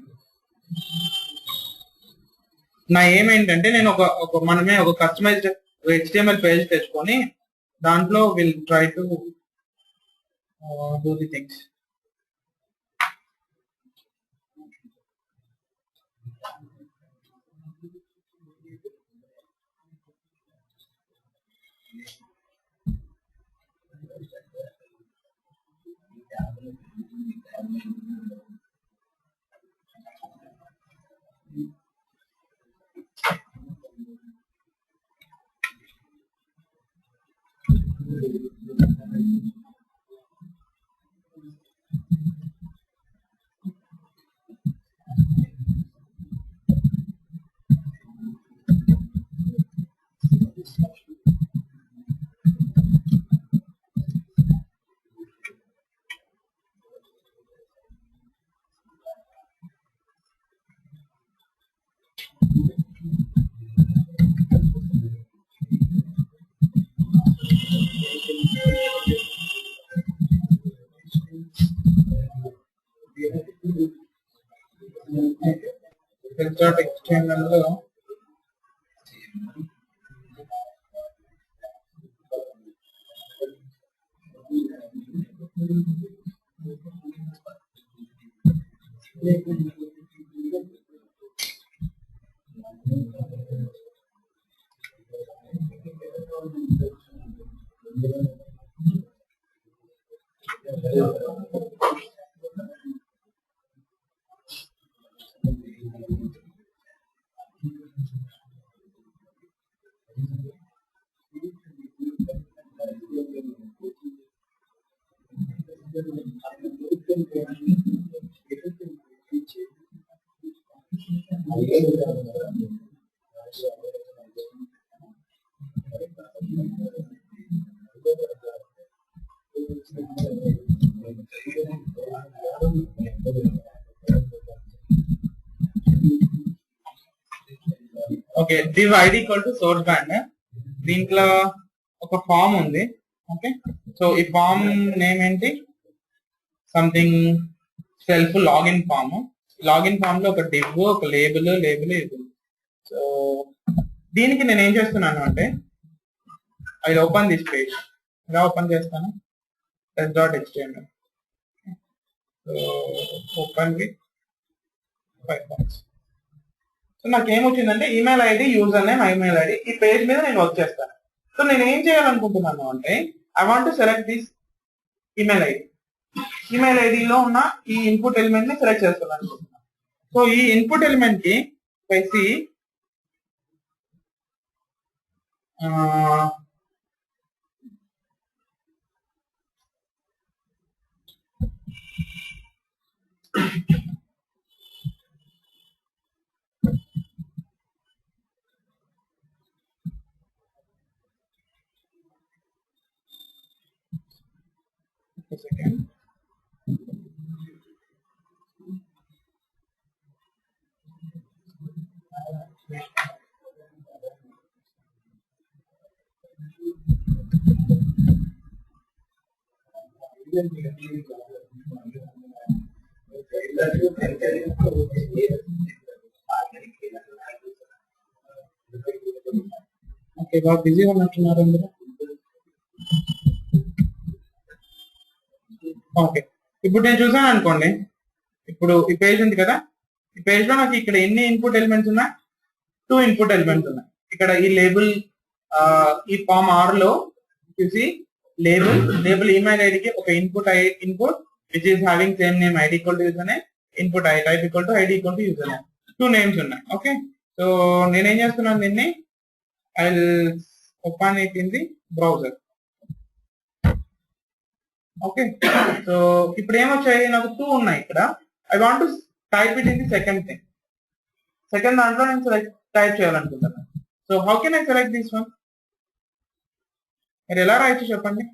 నా ఏమేంటంటే నేను మనమే ఒక కస్టమైజ్డ్ HTML పేజ్ తెచ్చుకొని దాంట్లో will try to do the things. HTML లో okay div id equal to source band. దీంట్లో ఒక ఫామ్ ఉంది. ఓకే, సో ఈ ఫామ్ నేమ్ ఏంటి? Something self login form. Login form లో ఒక div, ఒక లేబుల్ ఇది. సో దీనికి నేను ఏం చేస్తున్నాను అంటే ఐ ఓపెన్ దిస్ పేజ్. ఇలా ఓపెన్ చేస్తాను test.html. So open with Firefox. So నాకు ఏమొచ్చిందంటే email ID, user name, email ID. ఈ పేజ్ మీద నేను వర్క్ చేస్తాను. సో నేను ఏం చేయాలనుకుంటున్నాను అంటే I want to select this email ID. Email ఐడిలో ఉన్న ఈ ఇన్పుట్ ఎలిమెంట్ ని సెలెక్ట్ చేసుకోవాలనుకుంటున్నాను. సో ఈ ఇన్పుట్ ఎలిమెంట్ కి పైసి a second. ఓకే, బాగా బిజీగా ఉన్నట్టున్నారు అందరూ. ఓకే, ఇప్పుడు నేను చూసాను అనుకోండి. ఇప్పుడు ఈ పేజ్ ఉంది కదా, ఈ పేజ్ లో నాకు ఇక్కడ ఎన్ని ఇన్పుట్ ఎలిమెంట్స్ ఉన్నాయి? 2 ఇన్పుట్ ఎలిమెంట్స్ ఉన్నాయి. ఇక్కడ ఈ లేబుల్, ఈ ఫామ్ R లో చూసి లేబుల్ ఈమెయిల్ ఐడికి ఒక input which is having same name ID equal to user name, input type equal to ID equal to user name. 2 names ఉన్నాయి. ఓకే, సో నేనేం చేస్తున్నాను, దీన్ని I will open it in the browser. Okay, so ఇప్పుడు ఏమొచ్చాయి, నాకు 2 ఉన్నాయి ఇక్కడ. I want to type it in the second దాంట్లో నేను టైప్ చేయాలనుకుంటున్నాను. So how can I select this one? మీరు ఎలా రాయొచ్చు చెప్పండి.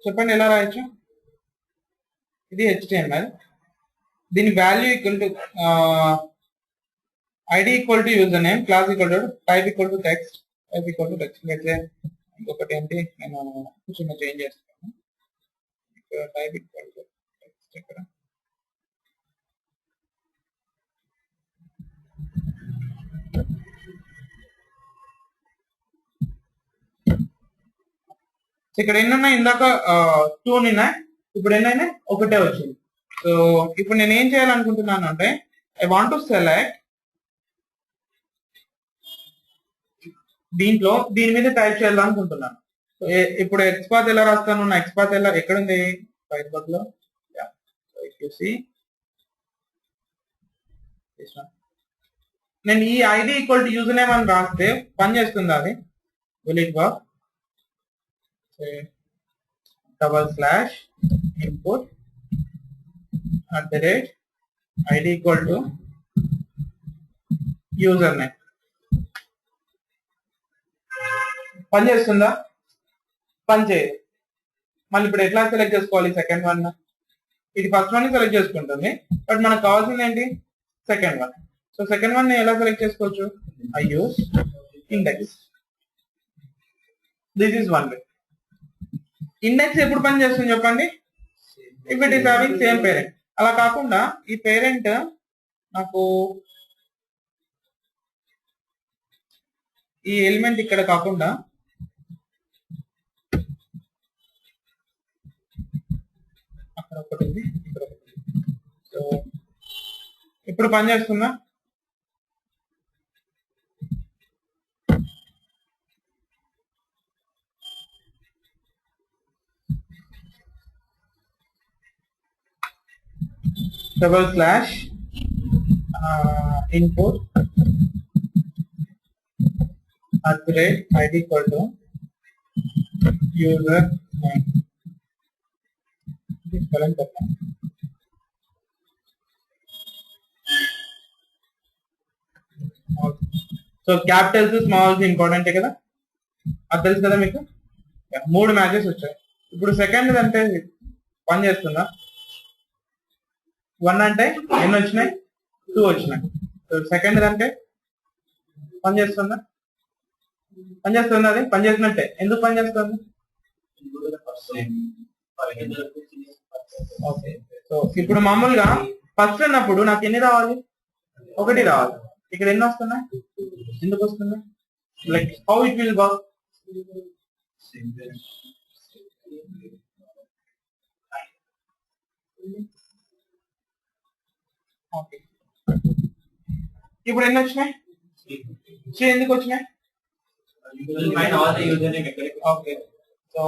చెప్పండి ఎలా రాయొచ్చు? ఇది HTML. దీని value equal to ID equal to user name, class equal to type equal to text, అయితే ఇంకొకటి ఏంటి, నేను చిన్న చేంజ్ చేస్తాను. Type equal to text. ఇక్కడ ఇక్కడ ఎన్ని ఉన్నాయి? ఇందాక 2 ఉన్నాయి, ఇప్పుడు ఎన్నైనా ఒకటే వచ్చింది. సో ఇప్పుడు నేను ఏం చేయాలనుకుంటున్నాను అంటే ఐ వాంట్ టు సెలెక్ట్ దీంట్లో దీని మీద టైప్ చేయాలనుకుంటున్నాను. సో ఇప్పుడు ఎక్స్పాత్ ఎలా రాస్తాను? నా ఎక్స్పాత్ ఎలా ఎక్కడుంది? ఫైర్ఫాక్స్ లో. నేను ఈ ID equal to user name అని రాస్తే పని చేస్తుంది అది. Will it work? /input @id equal to user name. పని చేస్తుందా? పని చేయదు. మళ్ళీ ఇప్పుడు ఎట్లా సెలెక్ట్ చేసుకోవాలి? Second one. ఇది ఫస్ట్ వన్ సెలెక్ట్ చేసుకుంటుంది, బట్ మనకు కావాల్సింది ఏంటి? Second one. So second one ఎలా సెలెక్ట్ చేసుకోవచ్చు? I use index. This is one way. Index ఎప్పుడు పని చేస్తుంది చెప్పండి? If it is having same parent. అలా కాకుండా ఈ పేరెంట్ నాకు ఈ ఎలిమెంట్ ఇక్కడ కాకుండా అక్కడ ఒకటి ఉంది, ఇక్కడ ఒకటి. సో ఇప్పుడు పని చేస్తుందా? /input @id equal to user name. So Capitals smalls important కదా, అది తెలుసు కదా మీకు. 3 మ్యాచెస్ వచ్చాయి. ఇప్పుడు సెకండ్ అంటే పని చేస్తుందా? 1 అంటే ఎన్ని వచ్చినాయి? 2 వచ్చినాయి. సెకండ్ అంటే పని చేస్తుందా? పని చేస్తుంది. అది పని చేసినట్టే. ఎందుకు పని చేస్తుంది? ఓకే. సో ఇప్పుడు మామూలుగా ఫస్ట్ అన్నప్పుడు నాకు ఎన్ని రావాలి? 1 రావాలి. ఇక్కడ ఎన్ని వస్తున్నాయి? ఎందుకు వస్తున్నాయి? Like how it will work? Okay. ఇప్పుడు ఎన్ని వచ్చినాయి? 3 ఎందుకు వచ్చినాయి? ఓకే. సో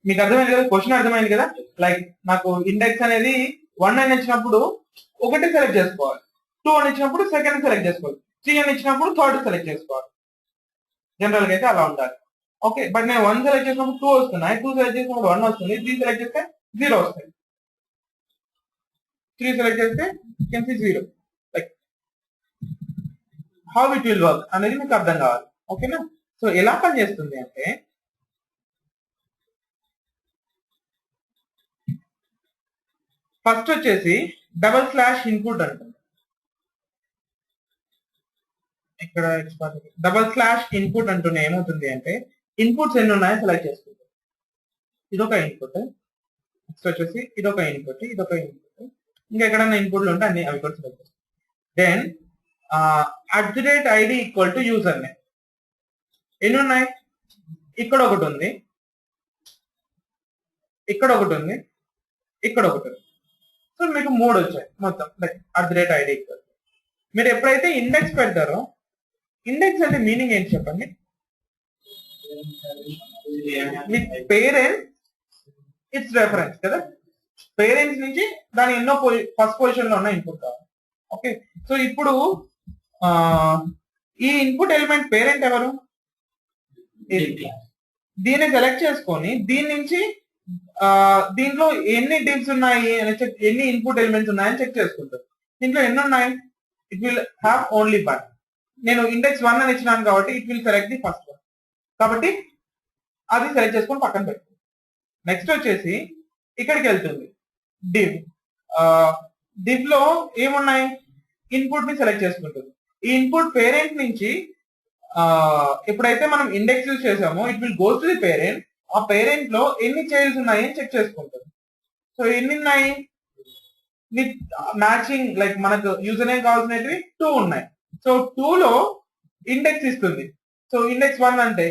మీకు అర్థమైంది కదా, క్వశ్చన్ అర్థమైంది కదా. లైక్ నాకు ఇండెక్స్ అనేది 1 అని ఇచ్చినప్పుడు 1 సెలెక్ట్ చేసుకోవాలి, 2 అని ఇచ్చినప్పుడు సెకండ్ సెలెక్ట్ చేసుకోవాలి, 3 అని ఇచ్చినప్పుడు థర్డ్ సెలెక్ట్ చేసుకోవాలి. జనరల్ గా అయితే అలా ఉండాలి. ఓకే. బట్ నేను 1 సెలెక్ట్ చేసినప్పుడు 2 వస్తున్నాయి, 2 సెలెక్ట్ చేసినప్పుడు 1 వస్తుంది, 3 సెలెక్ట్ చేస్తే 0 వస్తాయి, 3 సెలెక్ట్ చేస్తే 0. Like how it will work అనేది మీకు అర్థం కావాలి. ఓకేనా? సో ఎలా పని చేస్తుంది అంటే ఫస్ట్ వచ్చేసి /input అంటుంది. ఇక్కడ /input అంటూనే ఏమవుతుంది అంటే ఇన్పుట్స్ ఎన్ని ఉన్నాయో సెలెక్ట్ చేసుకుంటాం. ఇదొక ఇన్పుట్, నెక్స్ట్ వచ్చేసి ఇదొక ఇన్పుట్, ఇదొక ఇన్పుట్, ఇంకా ఎక్కడన్నా ఇన్పుట్లు ఉంటే అన్ని అవి కూడా సెలెక్ట్ చేస్తాం. Then @id equal to user name. ఎన్ని ఉన్నాయి? ఇక్కడ ఒకటి ఉంది, ఇక్కడ ఒకటి ఉంది, ఇక్కడ ఒకటి ఉంది. సో మీకు 3 వచ్చాయి మొత్తం. Like @id equal. మీరు ఎప్పుడైతే ఇండెక్స్ పెడతారో, ఇండెక్స్ అంటే మీనింగ్ ఏంటి చెప్పండి? విత్ పేరెంట్ ఇట్స్ రెఫరెన్స్ కదా. పేరెంట్స్ నుంచి దాని ఎన్నో ఫస్ట్ పొజిషన్ లో ఉన్న ఇన్పుట్ కావాలి. ఓకే. సో ఇప్పుడు ఈ ఇన్పుట్ ఎలిమెంట్ పేరెంట్ ఎవరు? దీన్ని సెలెక్ట్ చేసుకొని దీని నుంచి దీంట్లో ఎన్ని డివ్స్ ఉన్నాయి అని చెక్, ఎన్ని ఇన్పుట్ ఎలిమెంట్స్ ఉన్నాయని చెక్ చేసుకుంటారు. దీంట్లో ఎన్ని ఉన్నాయి? It will have only 1. నేను ఇండెక్స్ 1 అని ఇచ్చినాను కాబట్టి it will select the first one. కాబట్టి అది సెలెక్ట్ చేసుకొని పక్కన పెట్టుకుంది. నెక్స్ట్ వచ్చేసి ఇక్కడికి వెళ్తుంది డివ్. డివ్ లో ఏమున్నాయి? ఇన్పుట్ ని సెలెక్ట్ చేసుకుంటుంది. ఈ ఇన్పుట్ పేరెంట్ నుంచి ఎప్పుడైతే మనం ఇండెక్స్ యూజ్ చేసామో it will goes to the parent. ఆ పేరెంట్ లో ఎన్ని చైల్డ్స్ ఉన్నాయి అని చెక్ చేసుకుంటుంది. సో ఎన్ని ఉన్నాయి? విత్ మ్యాచింగ్, లైక్ మనకు యూజర్ నేమ్ కావాల్సినవి 2 ఉన్నాయి. సో 2 లో ఇండెక్స్ ఇస్తుంది. సో ఇండెక్స్ 1 అంటే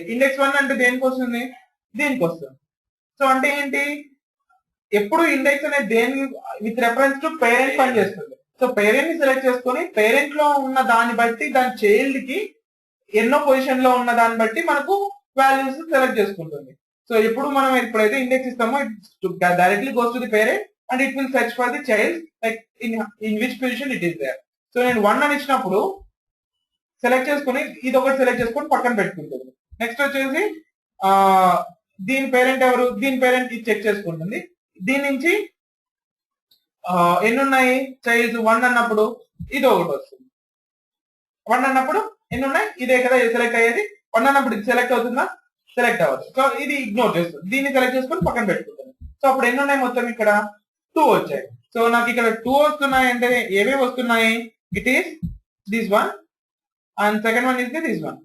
దేనికి వస్తుంది? దీనికి వస్తుంది. సో అంటే ఏంటి? ఎప్పుడు ఇండెక్స్ అనేది దేని విత్ రెఫరెన్స్ టు పేరెంట్ పని చేస్తుంది. సో పేరెంట్ ని సెలెక్ట్ చేసుకొని పేరెంట్ లో ఉన్న దాన్ని బట్టి దాని చైల్డ్ కి ఎన్నో పొజిషన్ లో ఉన్న దాన్ని బట్టి మనకు వాల్యూస్ సెలెక్ట్ చేసుకుంటుంది. సో ఎప్పుడు మనం ఎప్పుడైతే ఇండెక్స్ ఇస్తామో directly goes to the parent and it will search for the child like in which position it is there. So నేను 1 అని ఇచ్చినప్పుడు సెలెక్ట్ చేసుకుని ఇది ఒకటి సెలెక్ట్ చేసుకొని పక్కన పెట్టుకుంటుంది. నెక్స్ట్ వచ్చేసి దీని పేరెంట్ ఎవరు, దీని పేరెంట్ ఇది చెక్ చేసుకుంటుంది. దీని నుంచి ఎన్ని ఉన్నాయి చైల్డ్స్ 1 అన్నప్పుడు ఇది ఒకటి వస్తుంది. 1 అన్నప్పుడు ఎన్ని ఉన్నాయి ఇదే కదా సెలెక్ట్ అయ్యేది. 1 అన్నప్పుడు ఇది సెలెక్ట్ అవుతుందా, సెలెక్ట్ అవ్వదు. సో ఇది ఇగ్నోర్ చేస్తుంది. దీన్ని సెలెక్ట్ చేసుకొని పక్కన పెట్టుకుంటుంది. సో అప్పుడు ఎన్ని ఉన్నాయి మొత్తం ఇక్కడ 2 వచ్చాయి. సో నాకు ఇక్కడ 2 వస్తున్నాయి అంటే ఏవేవి వస్తున్నాయి, it is this one and second one is this one.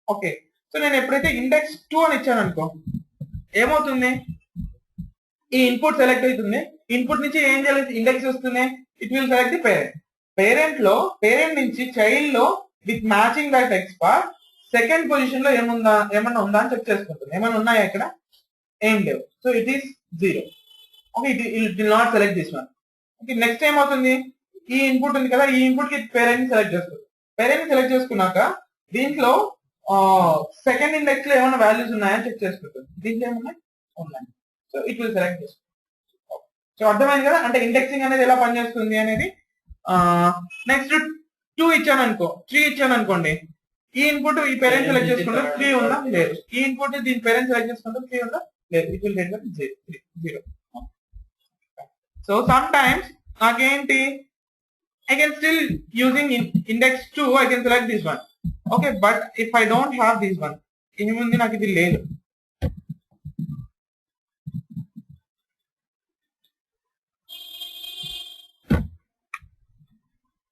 Okay, so నేను ఎప్పుడైతే ఇండెక్స్ 2 అని ఇచ్చాను అనుకో ఏమవుతుంది, ఈ ఇన్పుట్ సెలెక్ట్ అవుతుంది. ఇన్పుట్ నుంచి ఏం చేయాలి, ఇండెక్స్ వస్తుంది, it will select the parent. Parent నుంచి చైల్డ్ లో with matching that X bar second position లో ఏమన్నా ఉందా అని చెక్ చేసుకుంటుంది. ఏమైనా ఉన్నాయా ఇక్కడ, ఏం లేవు. So it is 0. Okay, it will not select this one. Okay, next ఏమవుతుంది, ఈ ఇన్పుట్ ఉంది కదా, ఈ ఇన్పుట్ కి పేరెంట్ ని సెలెక్ట్ చేసుకుంటుంది. పేరెంట్ ని సెలెక్ట్ చేసుకున్నాక దీంట్లో సెకండ్ ఇండెక్స్ లో ఏమైనా వాల్యూస్ ఉన్నాయని చెక్ చేసుకుంటుంది. దీంట్లో ఏమన్నా ఉన్నాయి. So it will select this. So అర్థమైంది కదా, అంటే ఇండెక్సింగ్ అనేది ఎలా పనిచేస్తుంది అనేది. నెక్స్ట్ 2 ఇచ్చాను అనుకో, 3 ఇచ్చాను అనుకోండి, ఈ ఇన్పుట్ ఈ పేరెంట్ సెలెక్ట్ చేసుకుంటే 3 ఉందా లేదు, ఈ ఇన్పుట్ దీని పేరెంట్ సెలెక్ట్ చేసుకుంటే 3 ఉందా లేదు, it will get 0. So some times నాకేంటి, I can still using index 2 I can select this one. Okay, but if I don't have this one, ఏముంది నాకు ఇది లేదు.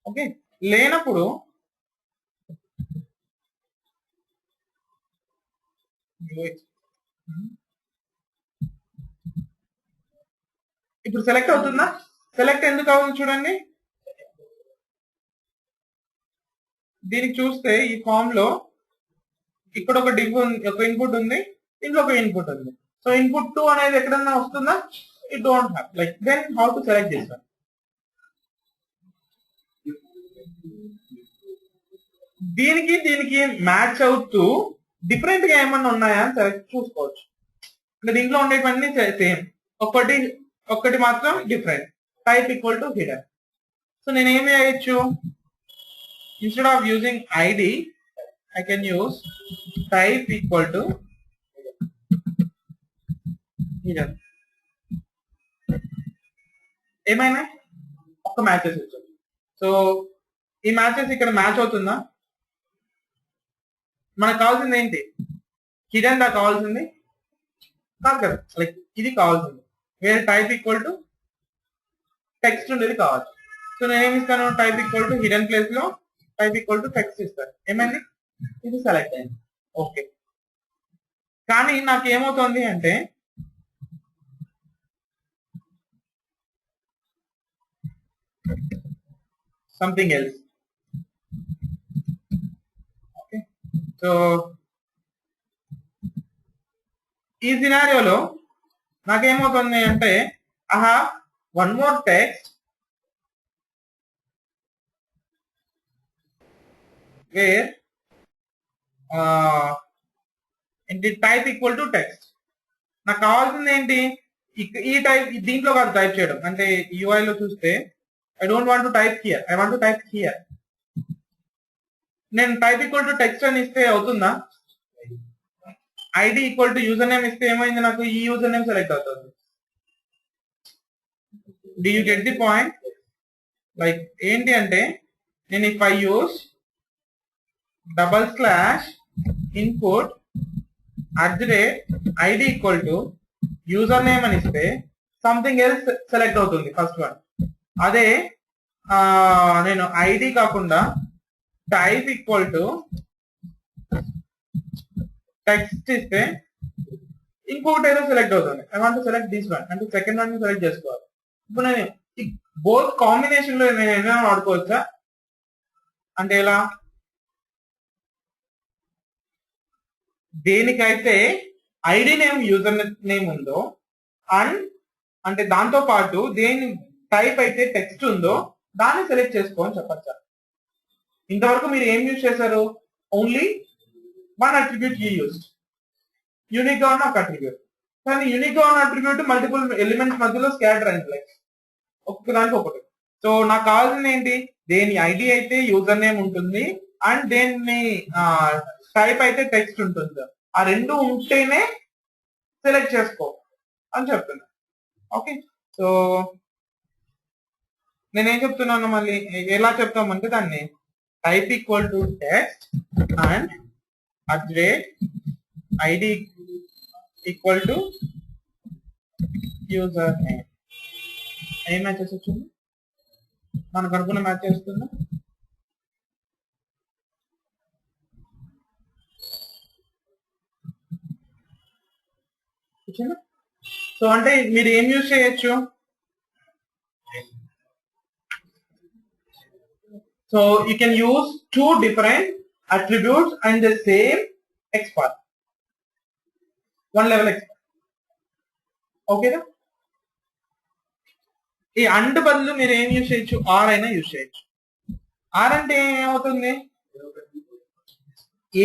ఓకే, లేనప్పుడు ఇప్పుడు సెలెక్ట్ అవుతుందా, సెలెక్ట్ ఎందుకు అవుతుంది చూడండి. దీనికి చూస్తే ఈ ఫామ్ లో ఇక్కడ ఒక ఇన్పుట్ ఉంది, ఇంట్లో ఒక ఇన్పుట్ ఉంది. సో ఇన్పుట్ 2 అనేది ఎక్కడన్నా వస్తుందా, it don't have. Like then how to select this one. దీనికి మ్యాచ్ అవుతూ డిఫరెంట్ గా ఏమన్నా ఉన్నాయా అని సెలెక్ట్ చూసుకోవచ్చు. అంటే దీంట్లో ఉండేవన్నీ సేమ్, ఒక్కటి మాత్రం different. Type equal to hidden. So నేను ఏమి చేయొచ్చు, instead of using id I can use type equal to hidden. ఏమైనా ఒక్క మ్యాచెస్ వచ్చాయి. సో ఈ మ్యాచెస్ ఇక్కడ మ్యాచ్ అవుతుందా, మనకు కావాల్సింది ఏంటి, హిడెన్ దా కావాల్సింది కాదు కదా, లైక్ ఇది కావాల్సింది. వేరే టైప్ ఈక్వల్ టు టెక్స్ట్ ఉండేది కావాలి. సో నేనేమి ఇస్తాను, type equal to hidden place లో టైప్ ఈక్వల్ టు టెక్స్ట్ ఇస్తాను. ఏమైంది, ఇది సెలెక్ట్ అయింది. ఓకే, కానీ నాకు ఏమవుతుంది అంటే సంథింగ్ ఎల్స్. ఓకే, సో ఈ సినారియోలో నాకేమవుతుంది అంటే I have one more text where type equal to text. నాకు కావాల్సింది ఏంటి, ఈ టైప్ దీంట్లో కాదు టైప్ చేయడం. అంటే UI లో చూస్తే I don't want to type here, I want to type here. నేను టైప్ ఈక్వల్ టు టెక్స్ట్ అని ఇస్తే అవుతుందా, ID equal to user name ఇస్తే ఏమైంది, నాకు ఈ యూజర్ నేమ్ సెలెక్ట్ అవుతుంది. Do you get the point? Like ఏంటి అంటే నేను if I use /input @id equal to user name అని ఇస్తే సంథింగ్ ఎల్స్ సెలెక్ట్ అవుతుంది ఫస్ట్ వన్. అదే నేను ఐడి కాకుండా టైప్ ఈక్వల్ టు టెక్స్ట్ ఇస్తే ఇంకొకటి ఏదో సెలెక్ట్ అవుతుంది. I want to select this one అంటే సెకండ్ వన్ సెలెక్ట్ చేసుకోవాలి. ఇప్పుడు నేను బోత్ కాంబినేషన్ లో నేను ఏమైనా వాడుకోవచ్చా అంటే ఎలా, దేనికైతే ఐడి నేమ్ యూజర్ నేమ్ ఉందో అండ్ అంటే దాంతో పాటు దేని టైప్ అయితే టెక్స్ట్ ఉందో దాన్ని సెలెక్ట్ చేసుకో అని చెప్పచ్చా. ఇంతవరకు మీరు ఏం యూజ్ చేశారు? Only one attribute used, unique గా ఉన్న ఒక అట్రిబ్యూట్. కానీ యూనిక్ గా ఉన్న అట్రిబ్యూట్ మల్టిపుల్ ఎలిమెంట్స్ మధ్యలో స్కాటర్ అయింది, లైక్ ఒక్కొక్క దానికి ఒకటి. సో నాకు కావాల్సింది ఏంటి? దేని ఐడి అయితే యూజర్ నేమ్ ఉంటుంది అండ్ దేని టైప్ అయితే టెక్స్ట్ ఉంటుంది. ఆ రెండు ఉంటేనే సెలెక్ట్ చేసుకో అని చెప్తున్నా. ఓకే, సో నేనేం చెప్తున్నాను మళ్ళీ, ఎలా చెప్తామంటే దాన్ని type equal to text and ID equal to user name. ఏం మ్యాచెస్ వచ్చింది? మనకు అనుకున్న మ్యాచ్ చేస్తుందా? సో అంటే మీరు ఏం యూజ్ చేయొచ్చు? So you can use 2 different attributes and the same XPath, one level XPath. ఓకేనా? ఈ అండ్ బదులు మీరు ఏం యూజ్ చేయొచ్చు? ఆర్ అయినా యూజ్ చేయొచ్చు. ఆర్ అంటే ఏమవుతుంది?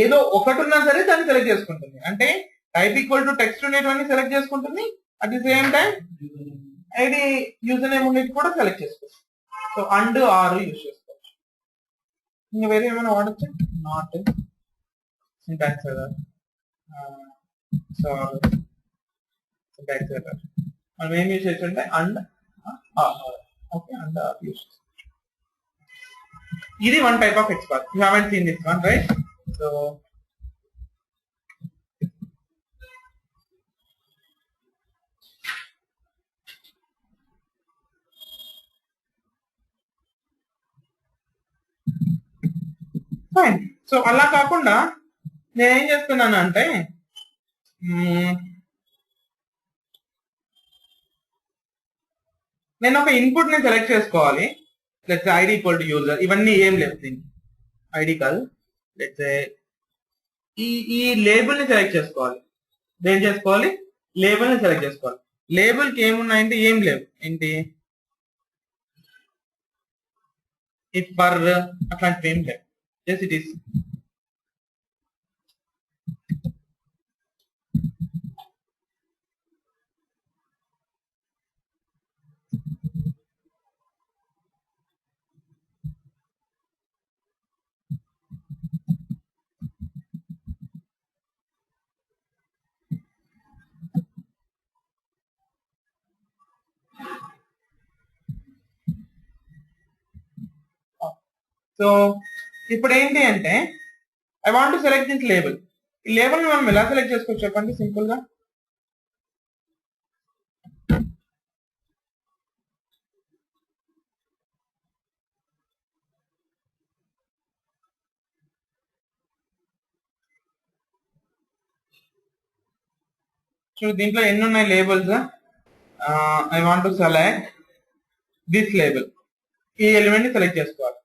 ఏదో ఒకటి ఉన్నా సరే దాన్ని సెలెక్ట్ చేసుకుంటుంది. అంటే టైప్ ఈక్వల్ టు టెక్స్ట్ ఉండేటువంటి సెలెక్ట్ చేసుకుంటుంది, at the same time ID user name ఉండేది కూడా సెలెక్ట్ చేసుకోవచ్చు. సో అండ్ ఆర్ యూజ్ చేసుకోవచ్చు. ఇంకా వేరే ఏమైనా వాడచ్చు? Not, syntax error, syntax error. మనం ఏం యూజ్ చేయొచ్చు అంటే and or. Okay, and or use. ఇది one type of XPath. You haven't seen this one, right? So fine. So అలా కాకుండా నేనేం చేస్తున్నాను అంటే నేను ఒక ఇన్పుట్ ని సెలెక్ట్ చేసుకోవాలి. Let's ID equal to user. ఇవన్నీ ఏం లేదు, దీనికి ఐడి కాదు. లెట్స్ ఈ లేబుల్ ని సెలెక్ట్ చేసుకోవాలి. ఏం చేసుకోవాలి? లేబుల్ ని సెలెక్ట్ చేసుకోవాలి. లేబుల్ కి ఏమున్నాయంటే ఏం లేవు. ఏంటి? ఇఫ్ ఫర్ అట్లాంటివి ఏం లేవు. Yes, it is. సో ఇప్పుడు ఏంటి అంటే I want to select this label. ఈ లేబుల్ ని మనం ఎలా సెలెక్ట్ చేసుకోవచ్చు చెప్పండి సింపుల్ గా. సో దీంట్లో ఎన్ని ఉన్నాయి labels? I want to select this label. ఈ ఎలిమెంట్ ని సెలెక్ట్ చేసుకోవాలి.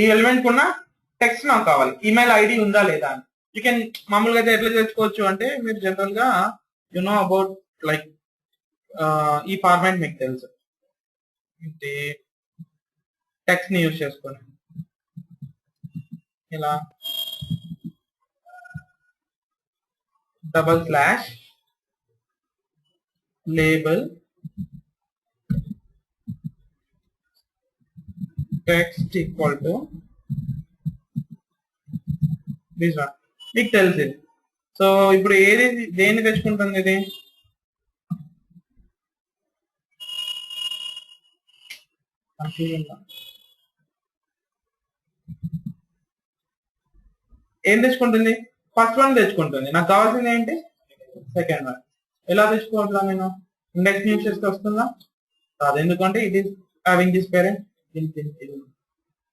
ఈ ఎలిమెంట్ కున్న టెక్స్ట్ నాకు కావాలి. ఈమెయిల్ ఐడి ఉందా లేదా అని. యూ కెన్ మామూలుగా అయితే ఎట్లా చేసుకోవచ్చు అంటే మీరు జనరల్ గా యు నో అబౌట్ లైక్ ఈ ఫార్మాట్ మీకు తెలుసు. టెక్స్ట్ ని యూజ్ చేసుకొని ఇలా // label text equal to this one. మీకు తెలుసు ఇది. సో ఇప్పుడు ఏది దేన్ని తెచ్చుకుంటుంది ఇది? ఏం తెచ్చుకుంటుంది? First one తెచ్చుకుంటుంది. నాకు కావాల్సింది ఏంటి? Second one. ఎలా తెచ్చుకోవట్లా? నేను ఇండెక్స్ యూజ్ చేస్తే వస్తుందా? కాదు, ఎందుకంటే it is having this parent.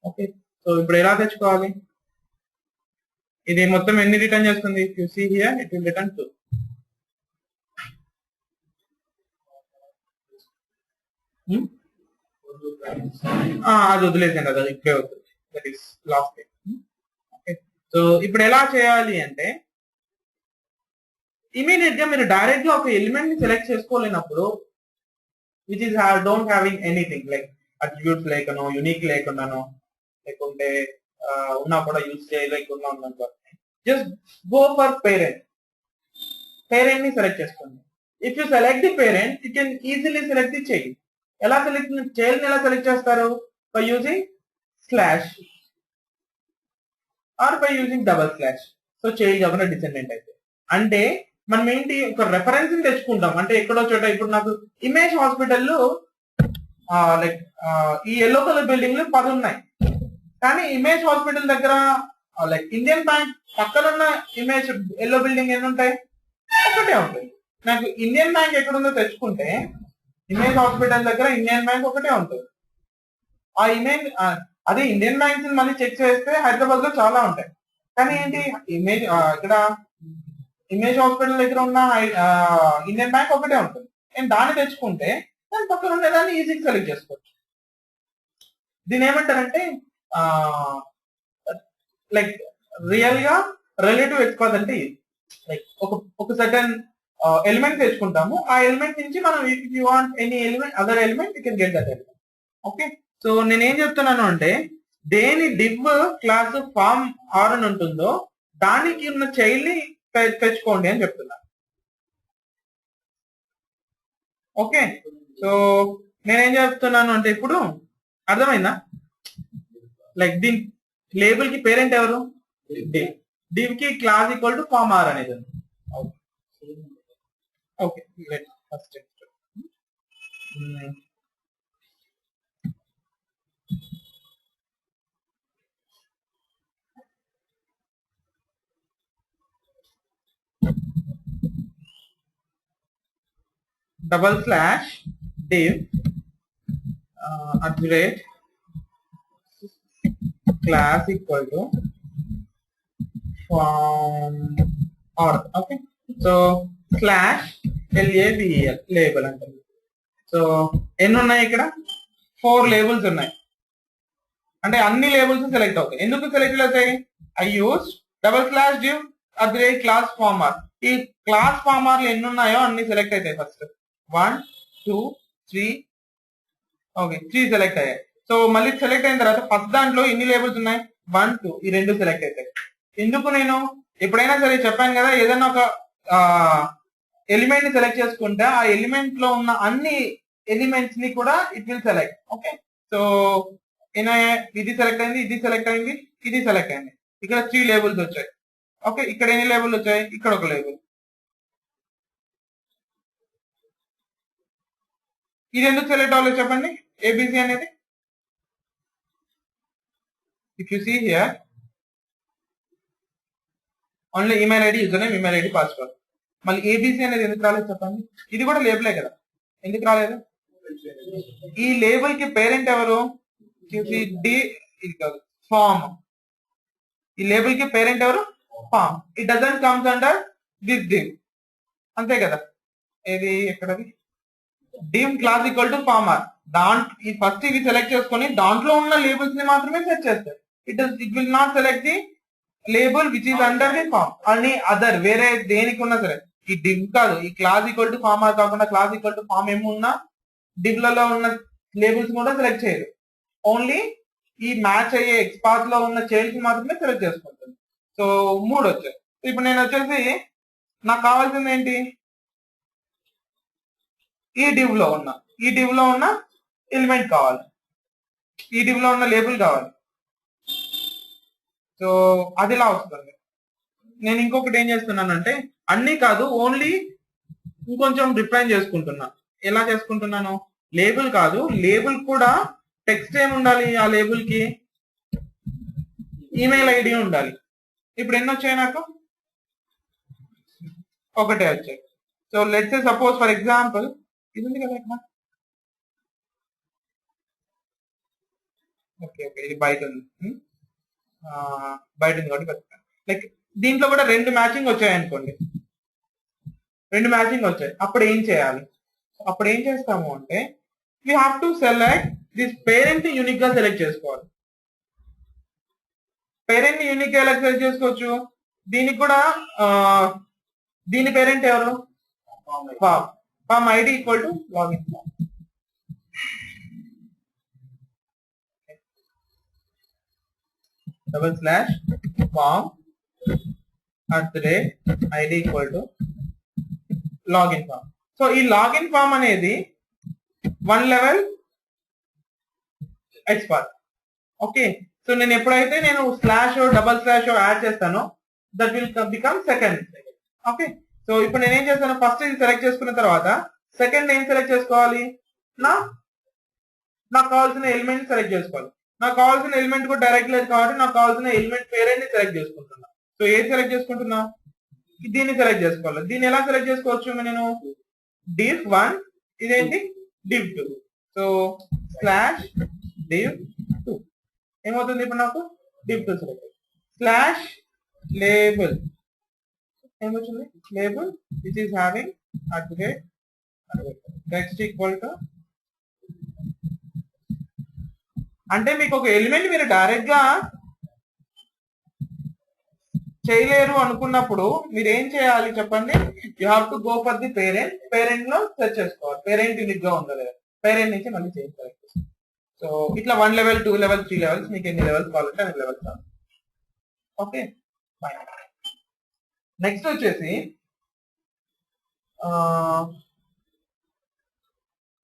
Okay, so ఇప్పుడు ఎలా తెచ్చుకోవాలి? ఇది మొత్తం ఎన్ని రిటర్న్ చేస్తుంది? If you see here it will return 2. అది వదిలేసాను, అది ఇప్పుడే అవుతుంది. That is last. Okay, so ఇప్పుడు ఎలా చేయాలి అంటే ఇమీడియట్ గా మీరు డైరెక్ట్ గా ఒక ఎలిమెంట్ ని సెలెక్ట్ చేసుకోలేనప్పుడు which is don't having anything like attributes లేకనో యూనిక్ లేకుండానో లేకుంటే ఉన్నా కూడా యూజ్ చేయలేకుండా ఉందనుకో జస్ట్ గో ఫర్ పేరెంట్ ని సెలెక్ట్ చేసుకోండి. If you select the parent you can easily select the child. ఎలా చైల్డ్ ఎలా సెలెక్ట్ చేస్తారు? By using slash or by using double slash. So child కాకుండా డిసెండెంట్ అయితే అంటే మనం ఏంటి ఒక రెఫరెన్స్ ని తెచ్చుకుంటాం. అంటే ఎక్కడో చోట ఇప్పుడు నాకు ఇమేజ్ హాస్పిటల్ లైక్ ఈ ఎల్లో కలర్ బిల్డింగ్ లు 10 ఉన్నాయి. కానీ ఇమేజ్ హాస్పిటల్ దగ్గర లైక్ ఇండియన్ బ్యాంక్ పక్కన ఉన్న ఇమేజ్ ఎల్లో బిల్డింగ్ ఎన్ని ఉంటాయి? ఒకటే ఉంటుంది. నాకు ఇండియన్ బ్యాంక్ ఎక్కడుందో తెచ్చుకుంటే ఇమేజ్ హాస్పిటల్ దగ్గర ఇండియన్ బ్యాంక్ ఒకటే ఉంటుంది. ఆ ఇమేజ్ అదే ఇండియన్ బ్యాంక్స్ మళ్ళీ చెక్ చేస్తే హైదరాబాద్ లో చాలా ఉంటాయి. కానీ ఏంటి ఇమేజ్ ఇక్కడ ఇమేజ్ హాస్పిటల్ దగ్గర ఉన్న ఇండియన్ బ్యాంక్ ఒకటే ఉంటుంది. నేను దాన్ని తెచ్చుకుంటే దాని పక్కన ఉండేదాన్ని ఈజీగా సెలెక్ట్ చేసుకోవచ్చు. దీని ఏమంటారంటే లైక్ రియల్ గా రిలేటివ్ ఎక్స్పర్ట్ అంటే లైక్ ఒక సర్టన్ ఎలిమెంట్ తెచ్చుకుంటాము. ఆ ఎలిమెంట్ నుంచి మనం if you want any element other element you can get that element. Okay, so నేనేం చెప్తున్నాను అంటే దేని డివ్ క్లాస్ ఫామ్ ఆర్ అని ఉంటుందో దానికి ఉన్న చైల్డ్ ని తెచ్చుకోండి అని చెప్తున్నా. ఓకే, సో నేనేం చెప్తున్నాను అంటే ఇప్పుడు అర్థమైందా? లైక్ దీని లేబుల్ కి పేరెంట్ ఎవరు? డివ్. డివ్ కి class equal to form or అనేది. Okay, first double slash div class equal to form or. Okay, so slash label label అంటారు. సో ఎన్ని ఉన్నాయి ఇక్కడ? 4 లేబుల్స్ ఉన్నాయి. అంటే అన్ని లేబుల్స్ సెలెక్ట్ అవుతాయి. ఎందుకు సెలెక్ట్ అవుతాయి? I use double slash div class farmer. ఈ క్లాస్ ఫార్మర్లు ఎన్ని ఉన్నాయో అన్ని సెలెక్ట్ అవుతాయి. ఫస్ట్ 1 2 3 ఓకే 3 సెలెక్ట్ అయ్యాయి. సో మళ్ళీ సెలెక్ట్ అయిన తర్వాత ఫస్ట్ దాంట్లో ఎన్ని లేబుల్స్ ఉన్నాయి? 1 2 ఈ 2 సెలెక్ట్ అవుతాయి. ఎందుకు నేను ఎప్పుడైనా సరే చెప్పాను కదా, ఏదైనా ఒక ఎలిమెంట్ ని సెలెక్ట్ చేసుకుంటే ఆ ఎలిమెంట్ లో ఉన్న అన్ని ఎలిమెంట్స్ ని కూడా it will select. Okay, so ఇది సెలెక్ట్ అయింది, ఇది సెలెక్ట్ అయింది, ఇది సెలెక్ట్ అయింది. ఇక్కడ 3 లేబుల్స్ వచ్చాయి. ఓకే, ఇక్కడ ఎన్ని లేబుల్ వచ్చాయి? ఇక్కడ ఒక లేబుల్. ఇది ఎందుకు సెలెక్ట్ అవ్వలేదు చెప్పండి? ఏబిసి అనేది if you see here only email ID, user name, email ID, password. మళ్ళీ ఏబిసి అనేది ఎందుకు రాలేదు చెప్పండి? ఇది కూడా లేబులే కదా, ఎందుకు రాలేదు? ఈ లేబుల్ కి పేరెంట్ ఎవరు? డి ఇది కాదు ఫామ్. ఈ లేబుల్ కి పేరెంట్ ఎవరు? Form. It doesn't comes under this div. అంతే కదా. ఇది ఎక్కడది? div class equal to former. ఈ ఫస్ట్ ఇవి సెలెక్ట్ చేసుకొని దాంట్లో ఉన్న లేబుల్స్ ని మాత్రమే సెట్ చేస్తారు. It will not select the label which is under the form అని అదర్ వేరే దేనికి ఉన్నా సరే. ఈ div కాదు, ఈ క్లాస్ ఈక్వల్ టు ఫార్మర్ కాకుండా క్లాస్ ఈక్వల్ టు ఫామ్ ఏమున్నా div లలో ఉన్న లేబుల్స్ కూడా సెలెక్ట్ చేయరు. ఓన్లీ ఈ మ్యాచ్ అయ్యే ఎక్స్పాత్ లో ఉన్న చైల్డ్స్ మాత్రమే సెలెక్ట్ చేసుకుంటుంది. సో 3 వచ్చాయి. ఇప్పుడు నేను వచ్చేసి నాకు కావాల్సింది ఏంటి? ఈ div లో ఉన్న ఎలిమెంట్ కావాలి, ఈ div లో ఉన్న లేబుల్ కావాలి. సో అది ఇలా వస్తుంది. నేను ఇంకొకటి ఏం చేస్తున్నానంటే అన్ని కాదు, ఓన్లీ ఇంకొంచెం రిఫైన్ చేసుకుంటున్నా. ఎలా చేసుకుంటున్నాను? లేబుల్ కాదు, లేబుల్ కూడా టెక్స్ట్ ఏమి ఉండాలి? ఆ లేబుల్ కి ఈమెయిల్ ఐడి ఉండాలి. ఇప్పుడు ఎన్ని వచ్చాయి నాకు? ఒకటే వచ్చాయి. So let's say suppose for example ఇది ఉంది కదా ఇక్కడ. ఓకే ఓకే ఇది బయట ఉంది, బయట ఉంది కాబట్టి పెడతాను. లైక్ దీంట్లో కూడా 2 మ్యాచింగ్ వచ్చాయి అనుకోండి, 2 మ్యాచింగ్ వచ్చాయి. అప్పుడు ఏం చేయాలి? అప్పుడు ఏం చేస్తాము అంటే you have to select this parent ని యూనిక్ గా సెలెక్ట్ చేసుకోవాలి. పేరెంట్ ని యూనిక్ గా ఎలా సెలెక్ట్ చేసుకోవచ్చు? దీనికి కూడా దీని పేరెంట్ ఎవరు? Form. Form ID equal to login form. Double slash form @id equal to login form. So ఈ లాగిన్ ఫామ్ అనేది 1 లెవెల్ ఎక్స్పార్ట్. ఓకే, సో నేను ఎప్పుడైతే స్లాష్ డబల్ స్లాష్ యాడ్ చేస్తానో that will become second. Okay, so ఇప్పుడు నేను ఏం చేస్తాను, ఫస్ట్ ఇది సెలెక్ట్ చేసుకున్న తర్వాత సెకండ్ ఏం సెలెక్ట్ చేసుకోవాలి, నాకు కావాల్సిన ఎలిమెంట్ సెలెక్ట్ చేసుకోవాలి. నాకు కావాల్సిన ఎలిమెంట్ కూడా డైరెక్ట్ లేదు కాబట్టి నాకు కావాల్సిన ఎలిమెంట్ పేరెంట్ ని సెలెక్ట్ చేసుకుంటున్నా. సో ఏది సెలెక్ట్ చేసుకుంటున్నా, దీన్ని సెలెక్ట్ చేసుకోవాలి. దీన్ని ఎలా సెలెక్ట్ చేసుకోవచ్చు, నేను div1 ఇదేంటి div2. సో స్లాష్ div2 ఏమవుతుంది, ఇప్పుడు నాకు div2 సెలెక్ట్. స్లాష్ లేబుల్ ఏమొచ్చింది, label which is having text equal to, అంటే మీకు ఒక ఎలిమెంట్ మీరు డైరెక్ట్ గా చేయలేరు అనుకున్నప్పుడు మీరు ఏం చేయాలి చెప్పండి, you have to go for the parent. Parent లో సెర్చ్ చేసుకోవాలి, పేరెంట్ యూనిక్ గా ఉందో లేదా, పేరెంట్ నుంచి మళ్ళీ చేంజ్ సెలెక్ట్ చేసుకోవాలి. సో ఇట్లా 1 లెవెల్ 2 లెవెల్ 3 లెవెల్స్, మీకు ఎన్ని లెవెల్స్ కావాలంటే అన్ని లెవెల్స్ కావాలి. Okay fine. నెక్స్ట్ వచ్చేసి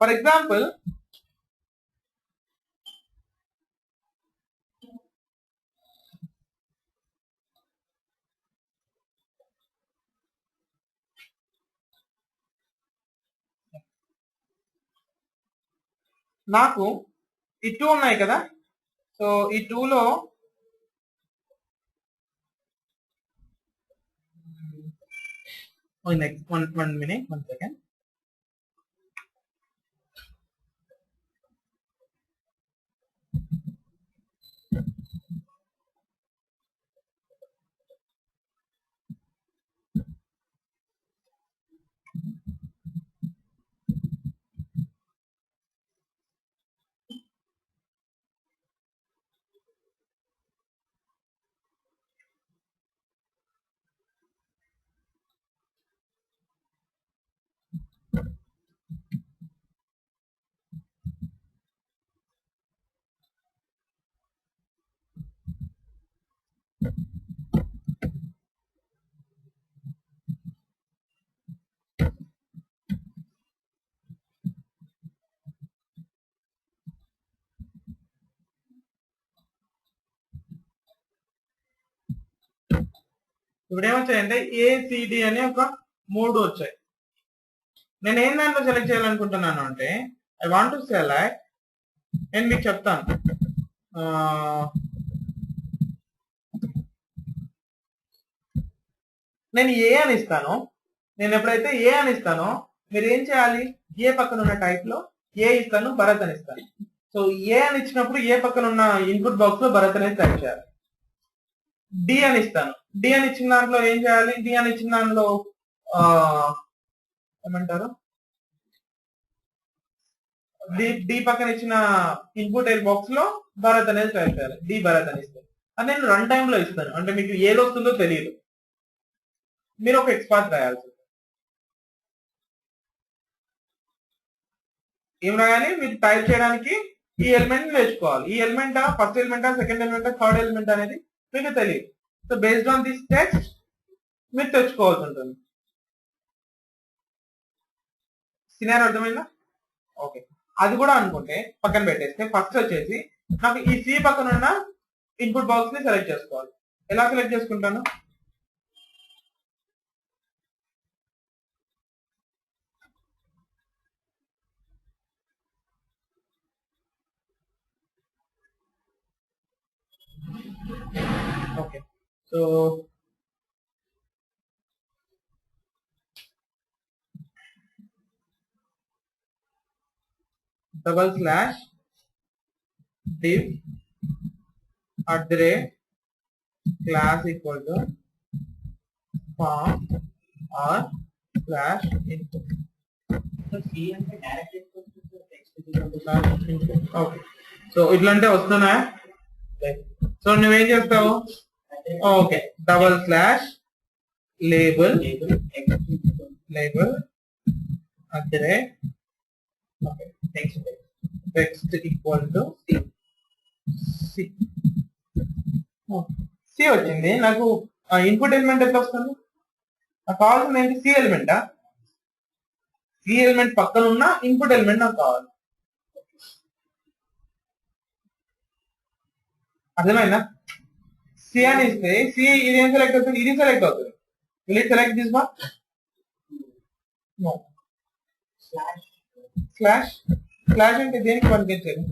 ఫర్ ఎగ్జాంపుల్ నాకు ఈ 2 ఉన్నాయి కదా, సో ఈ 2లో నెక్స్ట్ వన్ మినిట్ 1 సెకండ్. ఇప్పుడు ఏమొచ్చాయంటే ACD అని ఒక 3 వచ్చాయి. నేను ఏం దాంట్లో సెలెక్ట్ చేయాలనుకుంటున్నాను అంటే ఐ వాంట్ టు సెలెక్ట్, నేను మీకు చెప్తాను, నేను ఏ అని ఇస్తాను. నేను ఎప్పుడైతే ఏ అని ఇస్తానో మీరు ఏం చేయాలి, ఏ పక్కన ఉన్న టైప్ లో ఏ ఇస్తాను, భరత్ అని ఇస్తాను. సో ఏ అని ఇచ్చినప్పుడు ఏ పక్కన ఉన్న ఇన్పుట్ బాక్స్ లో భరత్ అనేది టైప్ చేయాలి. డి అని ఇస్తాను, డి అని ఇచ్చిన దాంట్లో ఏం చేయాలి, డి అని ఇచ్చిన దాంట్లో ఏమంటారు, డి పక్కన ఇచ్చిన ఇన్పుట్ బాక్స్ లో భరత్ అనేది టైప్ చేయాలి, డి భరత్ అని ఇస్తాను. అది నేను రన్ టైమ్ లో ఇస్తాను, అంటే మీకు ఏది వస్తుందో తెలియదు, మీరు ఒక ఎక్స్పాత్ రాయాల్సి. ఏం రాయాలి, మీరు టైప్ చేయడానికి ఈ ఎలిమెంట్ నేర్చుకోవాలి. ఈ ఎలిమెంటా, ఫస్ట్ ఎలిమెంటా, సెకండ్ ఎలిమెంటా, థర్డ్ ఎలిమెంట్ అనేది మీకు తెలియదు. So based on this text మీరు తెచ్చుకోవాల్సి ఉంటుంది. సినారియో అర్థమైందా? ఓకే, అది కూడా అనుకుంటే పక్కన పెట్టేస్తే ఫస్ట్ వచ్చేసి నాకు ఈ సి పక్కన ఉన్న ఇన్పుట్ బాక్స్ ని సెలెక్ట్ చేసుకోవాలి. ఎలా సెలెక్ట్ చేసుకుంటాను, okay, so double slash div @class equal to form or slash input. So C అంటే డైరెక్ట్ ఓకే, సో ఇట్లాంటే వస్తున్నాయా? సో నువ్వేం చేస్తావు, okay, double slash label text equal to C. C వచ్చింది. నాకు ఇన్పుట్ ఎలిమెంట్ ఎట్లా వస్తుంది? నాకు కావాల్సింది ఏంటి? సి ఎలిమెంటా? సి ఎలిమెంట్ పక్కన ఉన్న ఇన్పుట్ ఎలిమెంట్ నాకు కావాలి. అర్థమైందా? సి అని ఇస్తే సి ఇది ఏం సెలెక్ట్ అవుతుంది? ఇది సెలెక్ట్ అవుతుంది. Will it select this one? No. Slash slash అంటే దేనికి పనికించేది?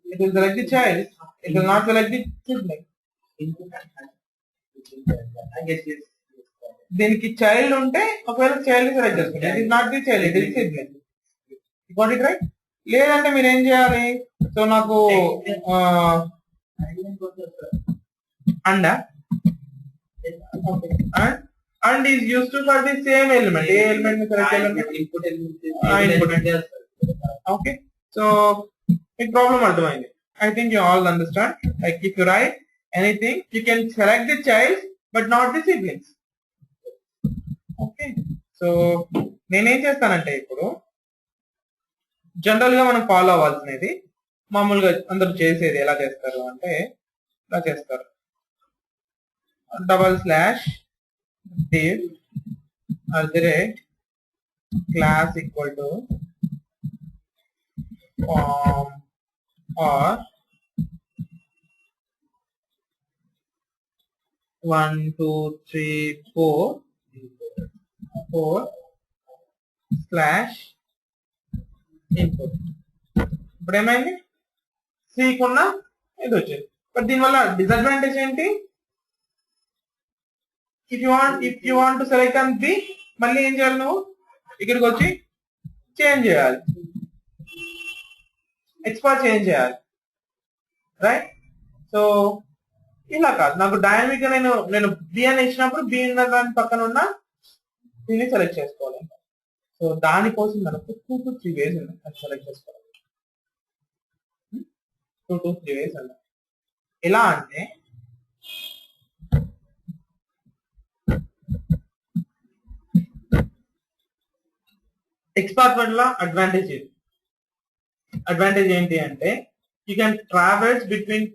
It will select the child, it will not select the sibling. దీనికి చైల్డ్ ఉంటే ఒకవేళ చైల్డ్ సెలెక్ట్ చేసుకుంటే it is not the child, it is sibling. Got it right? లేదంటే మీరు ఏం చేయాలి? సో నాకు and is used to for the same element. A element ని select చేయాలంటే input element. Okay, so మీకు ప్రాబ్లం అర్థమైంది. I think you all understand. Like if you write anything, you can select the child but not the siblings. Okay, so నేనేం చేస్తానంటే ఇప్పుడు జనరల్ గా మనం ఫాలో అవ్వాల్సినది మామూలుగా అందరూ చేసేది ఎలా చేస్తారు అంటే ఇలా చేస్తారు. /div class equal to form or 1 2 3 4 /input. ఇప్పుడు ఏమైంది? సి కున్న ఇది వచ్చింది. బట్ దీనివల్ల డిసడ్వాంటేజ్ ఏంటి? If you want to select on B, మళ్ళీ ఏం చేయాలి? నువ్వు ఇక్కడికి వచ్చి చేంజ్ చేయాలి, ఎక్స్పార్ట్ చేంజ్ చేయాలి, రైట్? సో ఇలా కాదు, నాకు డైనమిక్ గా నేను బి అని ఇచ్చినప్పుడు బి దాని పక్కన ఉన్న దీన్ని సెలెక్ట్ చేసుకోవాలి. సో దానికోసం మనకు 2 to 3 ways ఉన్నాయి సెలెక్ట్ చేసుకోవాలి. 2 to 3 ways ఉన్నాయి. ఎలా అంటే ఎక్స్పార్ట్ వల్ల అడ్వాంటేజ్ ఏంటి అంటే you can travels between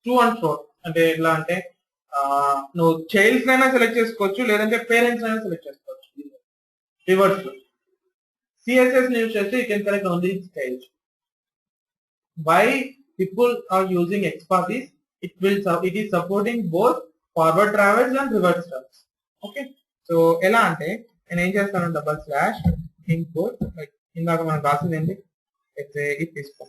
2 and 4. అంటే ఎట్లా అంటే నువ్వు చైల్డ్స్ అయినా సెలెక్ట్ చేసుకోవచ్చు, లేదంటే పేరెంట్స్ అయినా సెలెక్ట్ చేసుకోవచ్చు. రివర్స్ లో సిఎస్ఎస్ యూజ్ చేస్తే you can select only child. Why people are using XPath is it is supporting both forward travels and reverse travels. Okay, so ఎలా అంటే నేను ఏం చేస్తాను? /input like ఇందాక మనం రాసింది ఏంటి? ఇది తీసుకో.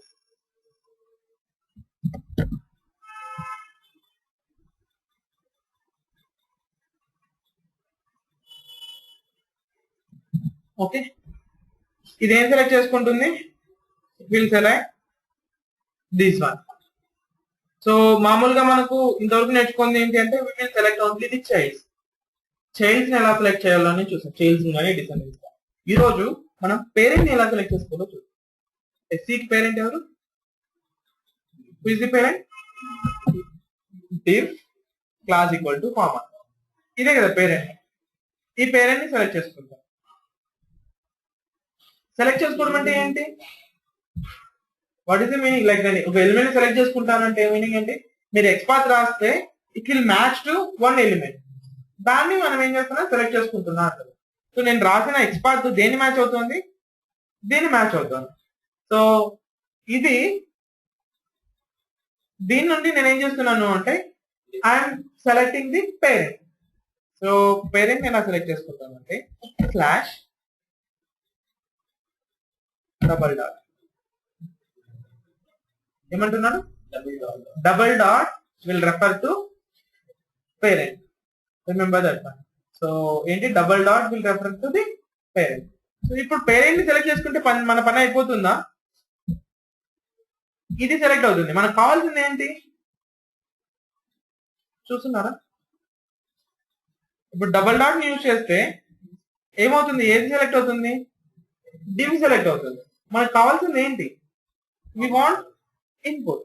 ఓకే, ఇదేం సెలెక్ట్ చేసుకుంటుంది? Will select this one. So మామూలుగా మనకు ఇంతవరకు నేర్చుకుంది ఏంటి అంటే we will select only the childs. Childs ని ఎలా సెలెక్ట్ చేయాలని చూసాం, చైల్డ్స్ కానీ డిసెండెంట్స్. ఈ రోజు మనం పేరెంట్ ని ఎలా సెలెక్ట్ చేసుకోవాలో చూద్దాం. ఎస్సీకి పేరెంట్ ఎవరు? Who is the parent? div class equal to comma. ఇదే కదా పేరెంట్. ఈ పేరెంట్ ని సెలెక్ట్ చేసుకుంటాం. సెలెక్ట్ చేసుకోవడం అంటే ఏంటి? What is the meaning? Like దాన్ని ఒక ఎలిమెంట్ సెలెక్ట్ చేసుకుంటానంటే మీనింగ్ ఏంటి? మీరు ఎక్స్పాత్ రాస్తే it will match to 1 element. దాన్ని మనం ఏం చేస్తున్నాం? సెలెక్ట్ చేసుకుంటున్నా అంటారు. సో నేను రాసిన ఎక్స్పాత్ దేని మ్యాచ్ అవుతుంది? దీన్ని మ్యాచ్ అవుతుంది. సో ఇది దీని నుండి నేను ఏం చేస్తున్నాను అంటే I'm selecting the parent. So parent ఎలా సెలెక్ట్ చేసుకుంటాను అంటే /. ఏమంటున్నాను? /. will refer to parent. Remember that one. So ఏంటి? /. will refer to the parent. So ఇప్పుడు పేరెంట్ ని సెలెక్ట్ చేసుకుంటే మన పని అయిపోతుందా? ఇది సెలెక్ట్ అవుతుంది. మనకు కావాల్సింది ఏంటి? చూస్తున్నారా? ఇప్పుడు /. ని యూజ్ చేస్తే ఏమవుతుంది? ఏది సెలెక్ట్ అవుతుంది? div సెలెక్ట్ అవుతుంది. మనకు కావాల్సింది ఏంటి? we want input.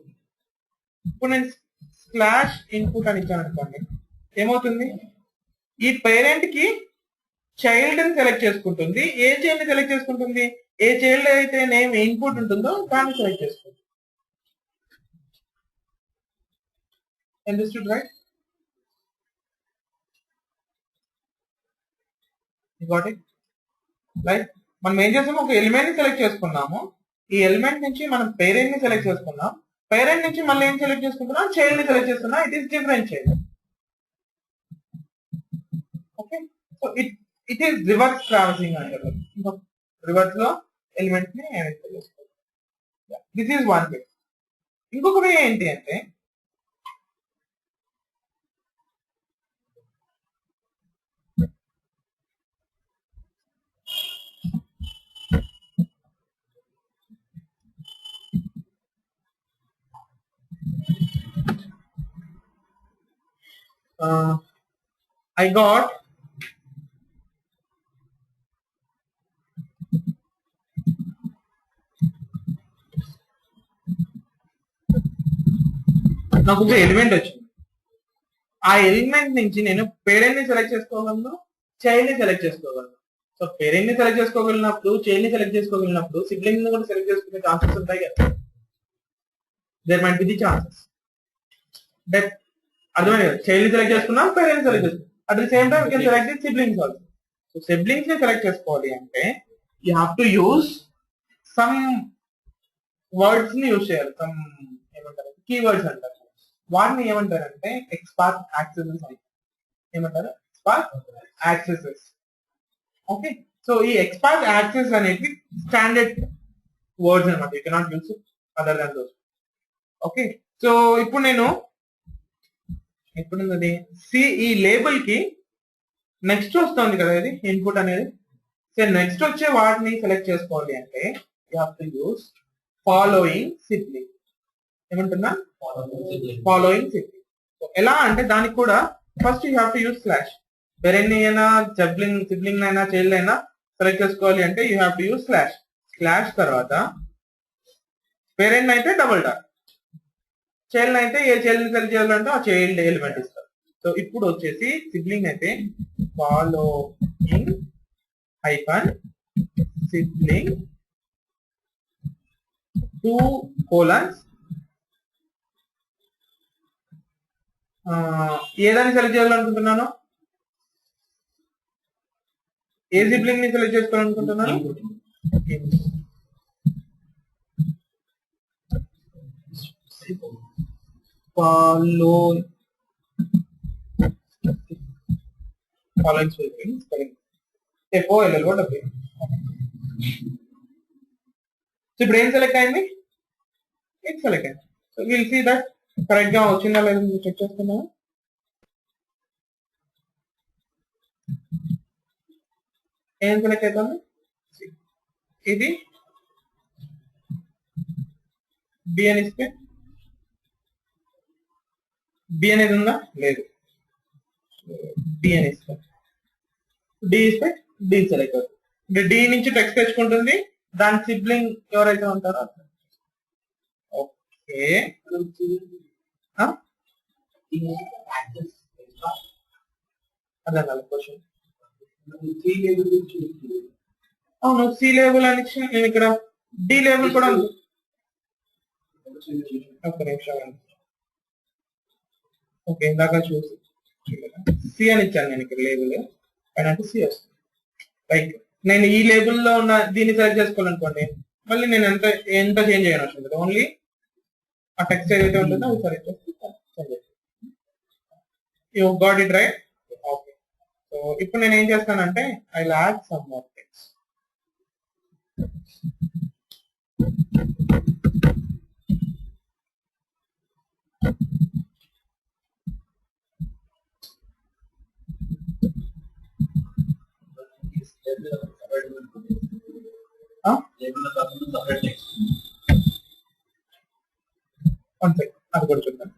ఇప్పుడు నేను /input అని ఇచ్చాను అనుకోండి, ఏమవుతుంది? ఈ పేరెంట్ కి చైల్డ్ ని సెలెక్ట్ చేసుకుంటుంది. ఏ చైల్డ్ ని సెలెక్ట్ చేసుకుంటుంది? ఏ చైల్డ్ అయితే నేమ్ ఇన్పుట్ ఉంటుందో దాన్ని సెలెక్ట్ చేసుకుంటుంది. Understood, right? You got it? Right? మనం ఏం చేసాము, ఒక ఎలిమెంట్ ని సెలెక్ట్ చేసుకున్నాము. ఈ ఎలిమెంట్ నుంచి మనం పేరెంట్ ని సెలెక్ట్ చేసుకున్నాం. పేరెంట్ నుంచి మళ్ళీ ఏం సెలెక్ట్ చేసుకుంటున్నాం, చైల్డ్ ని సెలెక్ట్ చేసుకున్నాం. It is different child. Okay, so it is reverse traversing అంటారు. రివర్స్ లో ఎలిమెంట్ ని సెలెక్ట్ చేసుకోవాలి. This is one way. ఇంకొక వే ఏంటి అంటే, I got నాకు ఒక ఎలిమెంట్ వచ్చింది. ఆ ఎలిమెంట్ నుంచి నేను పేరెంట్ ని సెలెక్ట్ చేసుకోగలను, చైల్డ్ ని సెలెక్ట్ చేసుకోగలను. సో పేరెంట్ ని సెలెక్ట్ చేసుకోగలిగినప్పుడు, చైల్డ్ ని సెలెక్ట్ చేసుకోగలిగినప్పుడు సిబ్లింగ్ ని కూడా సెలెక్ట్ చేసుకునే ఛాన్సెస్ ఉంటాయి కదా. There might be the chances that, అర్థమైంది కదా. చైల్డ్ ని సెలెక్ట్ చేసుకున్నాం, పేరెంట్ సెలెక్ట్ చేసుకున్నాం. At the same time you can select the siblings also. So siblings ని సెలెక్ట్ చేసుకోవాలి అంటే you have to use some words ని యూజ్ చేయాలి. సమ్ ఏమంటారు, కీవర్డ్స్ అంటారు. వాటిని ఏమంటారంటే ఎక్స్పార్ట్ యాక్సెసెస్ అని ఏమంటారు, ఎక్స్పార్ట్ యాక్సెసెస్. ఓకే, సో ఈ ఎక్స్పార్ట్ యాక్సెస్ అనేవి స్టాండర్డ్ వర్డ్స్ అనమాట. You cannot use other than those. Okay, so ఇప్పుడు నేను ఎప్పుడున్నది ఈ లేబుల్ కి నెక్స్ట్ వస్తుంది కదా ఇది ఇన్పుట్ అనేది. సో నెక్స్ట్ వచ్చే వాటిని సెలెక్ట్ చేసుకోవాలి అంటే you have to use following sibling. ఏమంటున్నా, ఫాలోయింగ్ సిబ్లింగ్. సో ఎలా అంటే దానికి కూడా first you have to use slash. Parent అయినా సిబ్లింగ్ అయినా చైల్డ్ అయినా సెలెక్ట్ చేసుకోవాలి అంటే you have to use slash. Slash తర్వాత పేరెంట్ అయితే డబుల్ డాట్, చైల్డ్ అయితే ఏ చైల్డ్ ని సెలెక్ట్ చేయాలంటే ఆ చైల్డ్ ఎలిమెంట్ ఇస్తారు. సో ఇప్పుడు వచ్చేసి సిబ్లింగ్ అయితే ఫాలోయింగ్ హైఫన్ సిబ్లింగ్ 2 కోలన్స్ ఏదాన్ని సెలెక్ట్ చేయాలనుకుంటున్నాను, ఏ సిబ్లింగ్ ని సెలెక్ట్ చేసుకోవాలనుకుంటున్నాను, ఫాలోయింగ్ సిబ్లింగ్ FOLLOW. సో ఇప్పుడు ఏం సెలెక్ట్ అయింది, ఇట్ సెలెక్ట్ అయింది. So will see that correct గా వచ్చిందా లేదా చెక్ చేస్తున్నాము. ఏం సెలెక్ట్ అవుతుంది, ఇది బి అని ఇస్తే బి అనేది ఉందా, లేదు. డి అని ఇస్తే డి ఇస్తే డి సెలెక్ట్ అవుతుంది. అంటే డి నుంచి టెక్స్ట్ తెచ్చుకుంటుంది, దాని సిబ్లింగ్ ఎవరైతే ఉంటారో ఓకే. అదే క్వశ్చన్. అవును, సి లేబుల్ అని నేను ఇక్కడ డి లేబుల్ కూడా ఉంది. ఒక్క నిమిషం. ఓకే, ఇందాక చూసి సి అని ఇచ్చాను నేను ఇక్కడ లేబుల్ పైన, అంటే సి వస్తుంది. లైక్ నేను ఈ లేబుల్లో ఉన్న దీన్ని సెలెక్ట్ చేసుకోవాలనుకోండి, మళ్ళీ నేను ఎంత చేంజ్ చేయను అవసరం లేదు. ఓన్లీ ఆ టెక్స్ట్ ఏదైతే ఉంటుందో అది సెలెక్ట్ చేసి you got it right. Okay, so ఇప్పుడు నేను ఏం చేస్తానంటే I will add some more text. అంతే, అది కూడా చూద్దాం.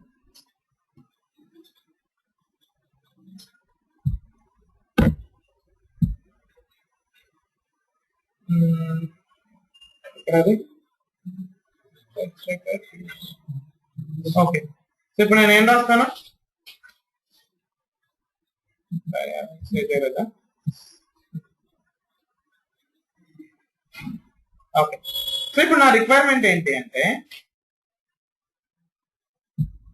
ఓకే, సో ఇప్పుడు నేను ఏం రాస్తాను, కదా. ఓకే, సో ఇప్పుడు నా రిక్వైర్మెంట్ ఏంటి అంటే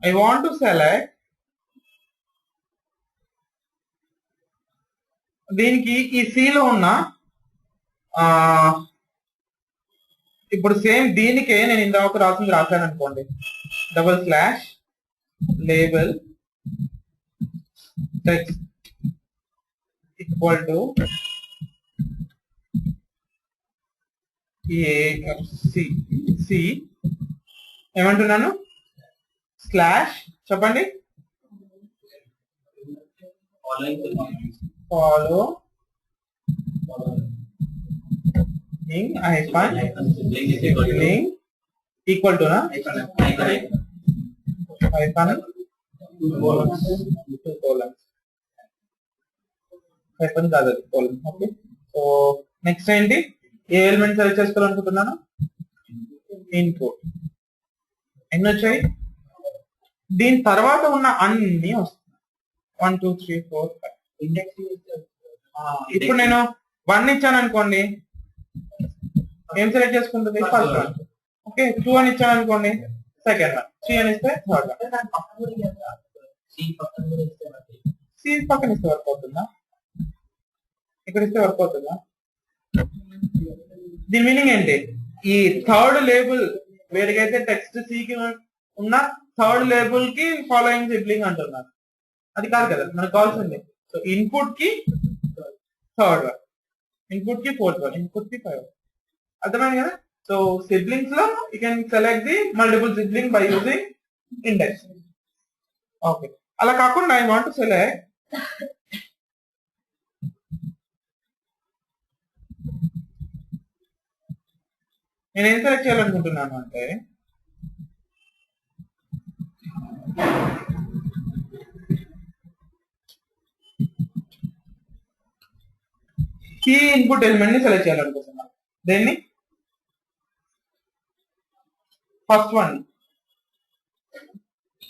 I want to select దీనికి ఈ సి లో ఉన్న ఇప్పుడు సేమ్ దీనికే నేను ఇందాక రాశాను అనుకోండి, double slash label text equal to C ఏమంటున్నాను, స్లాష్ చెప్పండి, follow sibling equal to na hyphen 2 colons hyphen కాదు colon. ఓకే, సో నెక్స్ట్ ఏంటి, ఏ ఎలిమెంట్ సెలెక్ట్ చేసుకోవాలనుకుంటున్నాను, ఇన్పుట్. ఎన్ని వచ్చాయి, దీని తర్వాత ఉన్న అన్ని వస్తున్నాయి, 1 2 3 4 5 ఇండెక్స్. ఇప్పుడు నేను 1 ఇచ్చాను అనుకోండి, ఏం సెలెక్ట్ చేసుకుంటుంది, ఫస్ట్ వన్. ఓకే, 2 అని ఇచ్చాను అనుకోండి, సెకండ్ వన్. 3 అని ఇస్తే థర్డ్ వన్. సి పక్కన ఇస్తే వర్క్ అవుతుందా, ఇక్కడ ఇస్తే వర్క్ అవుతుందా? దీని మీనింగ్ ఏంటి, ఈ థర్డ్ లేబుల్ వేడికైతే టెక్స్ట్ సికి ఉన్న థర్డ్ లేబుల్ కి ఫాలోయింగ్ సిబ్లింగ్ అంటున్నారు, అది కాదు కదా మనకు కావాల్సింది. సో ఇన్పుట్ కి థర్డ్ వన్, ఇన్పుట్ కి ఫోర్త్ వన్, ఇన్పుట్ కి 5. అర్థమైంది కదా. సో సిబ్లింగ్స్ లో you can select the multiple sibling by using index. Okay, అలా కాకుండా ఐ వాంట్ టు సెలెక్ట్ నేను ఏం సెలెక్ట్ చేయాలనుకుంటున్నాను అంటే, కీ ఇన్పుట్ ఎలిమెంట్ ని సెలెక్ట్ చేయాలనుకుంటున్నాను. దేన్ని, ఫస్ట్ వన్.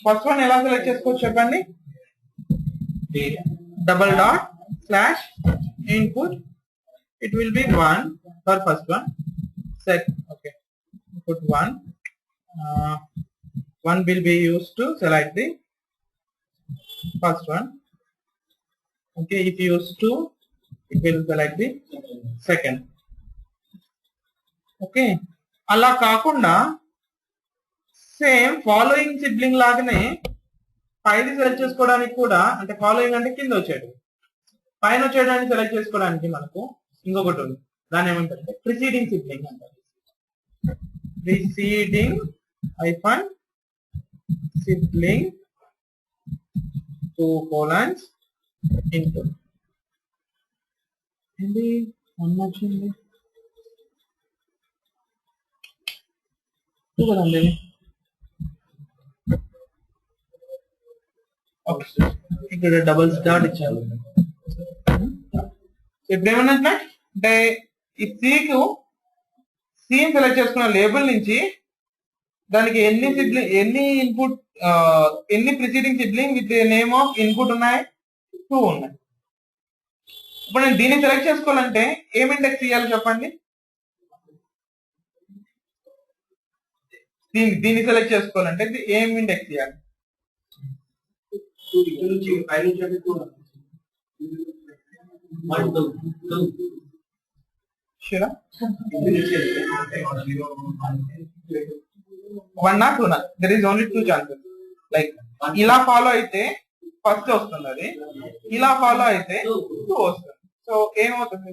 ఫస్ట్ వన్ ఎలా సెలెక్ట్ చేసుకోవచ్చు చెప్పండి, double dot slash input, it will be 1 for first one. Okay, input 1 will be used to select the first one. Okay, if you use 2 it will select the second. Okay, అలా కాకుండా సేమ్ ఫాలోయింగ్ సిబ్లింగ్ లాగానే పైది సెలెక్ట్ చేసుకోవడానికి కూడా, అంటే ఫాలోయింగ్ అంటే కింద వచ్చేది, పైన వచ్చేయడానికి సెలెక్ట్ చేసుకోవడానికి మనకు ఇంకొకటి ఉంది, దాన్ని ఏమంటారంటే ప్రిసీడింగ్ సిబ్లింగ్ అంటారు. Preceding hyphen sibling 2 colons input. ఏంటి వన్ వచ్చింది కదండి. ఇక్కడ డబుల్స్ డాట్ ఇచ్చాను. ఇప్పుడు ఏమన్నా అంటే ఈ సికు సి సెలెక్ట్ చేసుకున్న లేబుల్ నుంచి దానికి ఎన్ని ఇన్పుట్ ఎన్ని preceding sibling with name of input ఉన్నాయి, 2 ఉన్నాయి. ఇప్పుడు నేను దీన్ని సెలెక్ట్ చేసుకోవాలంటే ఏం ఇండెక్స్ ఇవ్వాలి చెప్పండి, దీన్ని సెలెక్ట్ చేసుకోవాలంటే ఏం ఇండెక్స్ ఇవ్వాలి, sure 1 or 2 there is only 2 chances. Like ఇలా ఫాలో అయితే ఫస్ట్ వస్తుంది, అది ఇలా ఫాలో అయితే 2 వస్తుంది. సో ఏమవుతుంది,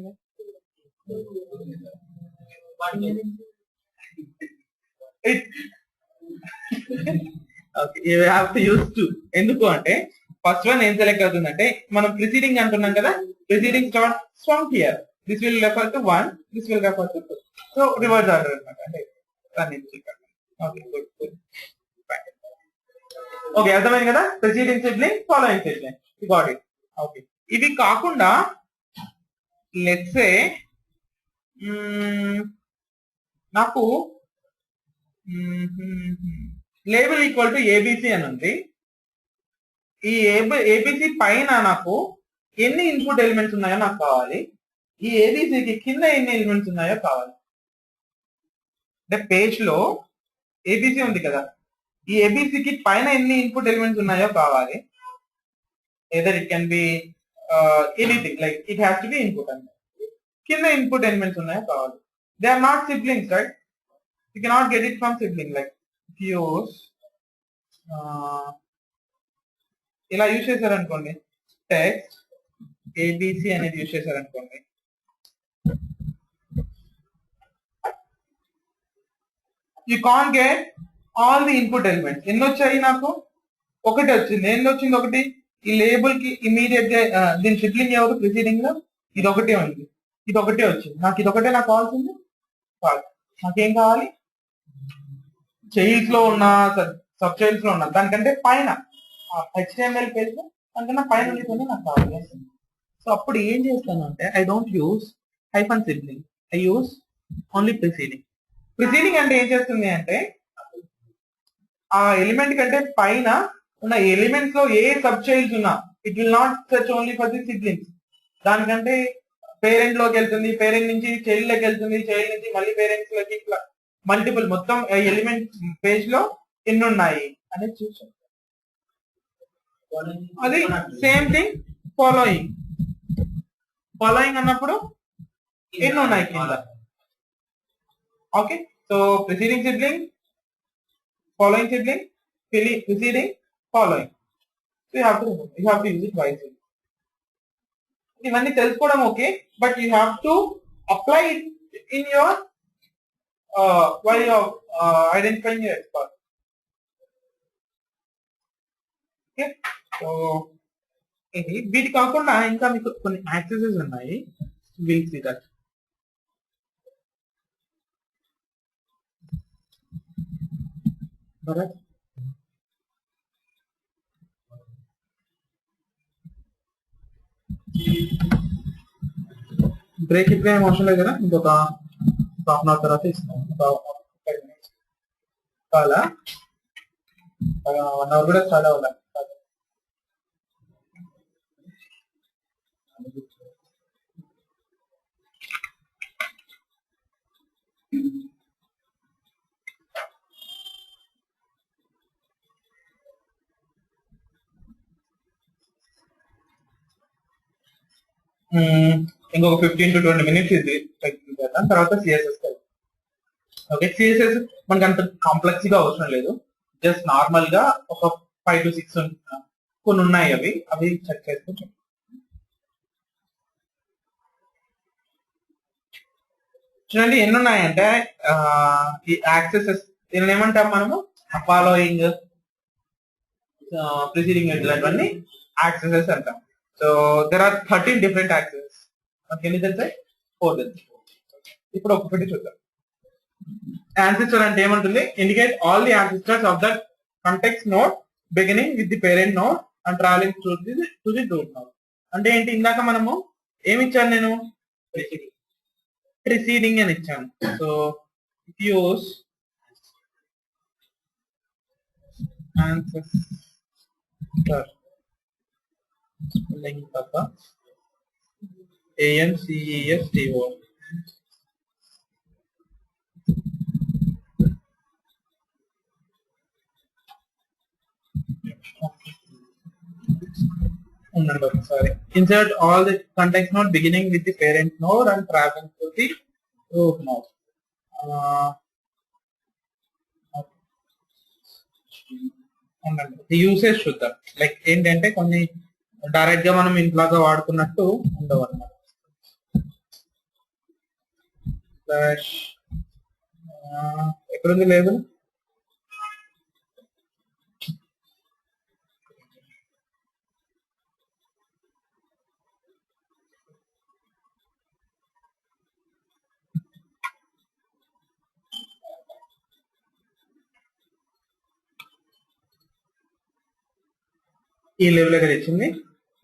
okay, you have to use 2. ఎందుకు అంటే ఫస్ట్ వన్ ఏం సెలెక్ట్ అవుతుందంటే, మనం ప్రిసీడింగ్ అంటున్నాం కదా, preceding start from here, this will refer to 1, this will refer to 2. So reverse order అనమాట. అంటే ఓకే, గుడ్. ఓకే, అర్థమైంది కదా, preceding sibling, following sibling, you got it. Okay, ఇవి కాకుండా లెట్స్ సే నాకు లేబుల్ ఈక్వల్ టు ఏబిసి అని ఉంది. ఈ ఏబిసి పైన నాకు ఎన్ని ఇన్పుట్ ఎలిమెంట్స్ ఉన్నాయో నాకు కావాలి, ఈ ఏబిసికి కింద ఎన్ని ఎలిమెంట్స్ ఉన్నాయో కావాలి. అంటే పేజ్ లో ఏబిసి ఉంది కదా, ఈ ఏబిసికి పైన ఎన్ని ఇన్పుట్ ఎలిమెంట్స్ ఉన్నాయో కావాలి. Either it can be anything like it has to be input అంటే కింద ఇన్పుట్ ఎలిమెంట్స్ ఉన్నాయో కావాలి. They are not siblings right, you cannot get it from sibling. Like use ఇలా యూజ్ చేశారనుకోండి, టెక్స్ట్ ఏబిసి అనేది యూజ్ చేశారనుకోండి, you can't get all the input elements. ఎన్ని వచ్చాయి నాకు? ఒకటి వచ్చింది. ఎన్ని వచ్చింది? ఒకటి. ఈ లేబుల్ కి ఇమీడియట్ గా దీని సిబ్లింగ్ ఎవరు? ప్రిసీడింగ్ లో ఇది ఒకటే ఉంది, ఇది ఒకటే వచ్చింది. నాకు ఇది ఒకటే నాకు కావాల్సింది కాదు. నాకేం కావాలి? చైల్డ్స్ లో ఉన్న సబ్ చైల్డ్స్ లో ఉన్న దానికంటే పైన HTML పేజ్ లో దానికన్నా పైన ఉండేది నాకు కావాలి. సో అప్పుడు ఏం చేస్తాను అంటే I don't use hyphen sibling, I use only preceding. Preceding అంటే ఏం చేస్తుంది అంటే ఆ ఎలిమెంట్ కంటే పైన ఉన్న ఎలిమెంట్స్ లో ఏ సబ్ చైల్డ్స్ ఉన్నా it will not search only for the siblings. దానికంటే పేరెంట్ లోకి వెళ్తుంది, పేరెంట్ నుంచి చైల్డ్ లోకి వెళ్తుంది, చైల్డ్ నుంచి మళ్ళీ పేరెంట్స్ లోకి, ఇట్లా మల్టిపుల్ మొత్తం ఎలిమెంట్ పేజ్ లో ఎన్ని ఉన్నాయి అనేది చూసాం. అది సేమ్ థింగ్ ఫాలోయింగ్. ఫాలోయింగ్ అన్నప్పుడు ఎన్ని ఉన్నాయి కింద. Okay, so preceding sibling, following sibling, preceding, following. So you have to use it wisely. ఇవన్నీ తెలుసుకోవడం okay, but you have to apply it in your way of identifying your expert. Okay, so ఇది వీటి కాకుండా ఇంకా మీకు కొన్ని యాక్సెసెస్ ఉన్నాయి. Will see that. బ్రేక్ ఇప్పుడు ఏం అవసరం లేదు కదా, ఇంకొక హాఫ్ అన్ అవర్ తర్వాత ఇస్తాం. చాలా 1 అవర్ కూడా చాలా ఉండాలి. ఇంకొక 15 to 20 minutes ఇది చేద్దాం, తర్వాత సిఎస్ఎస్. ఓకే, సిఎస్ఎస్ మనకి అంత కాంప్లెక్స్ గా అవసరం లేదు, జస్ట్ నార్మల్ గా ఒక 5 to 6 కొన్ని ఉన్నాయి, అవి చెక్ చేసుకోవచ్చు. చూడండి ఎన్ని ఉన్నాయంటే ఈ యాక్సెసెస్ దీనిని ఏమంటాం మనము? ఫాలోయింగ్, ప్రిసీడింగ్, ఇట్లాంటివన్నీ యాక్సెసెస్ అంటాం. So there are 13 different axes. మనకి ఎన్ని తెలుసాయి? 4 తెలుసు. ఇప్పుడు ఒక్కొక్కటి చూద్దాం. యాన్సిస్టర్ అంటే ఏమంటుంది? Indicate all the ancestors of that context node beginning with the parent node and travelling to the root node. అంటే ఏంటి? ఇందాక మనము ఏమి ఇచ్చాను నేను? ప్రిసీడింగ్ అని ఇచ్చాను. సో యూస్ యాన్సిస్టర్ స్పెల్లింగ్ తప్ప ANCESTO. Sorry. Insert all the context node beginning with the parent node and traveling to the root node. The usage చూద్దాం. లైక్ ఏంటంటే కొన్ని డైరెక్ట్ గా మనం ఇంట్లాగా వాడుకున్నట్టు ఉండవు అన్నమాట. ఎక్కడుంది లేబుల్? ఈ లేబుల్ దగ్గర ఇచ్చింది.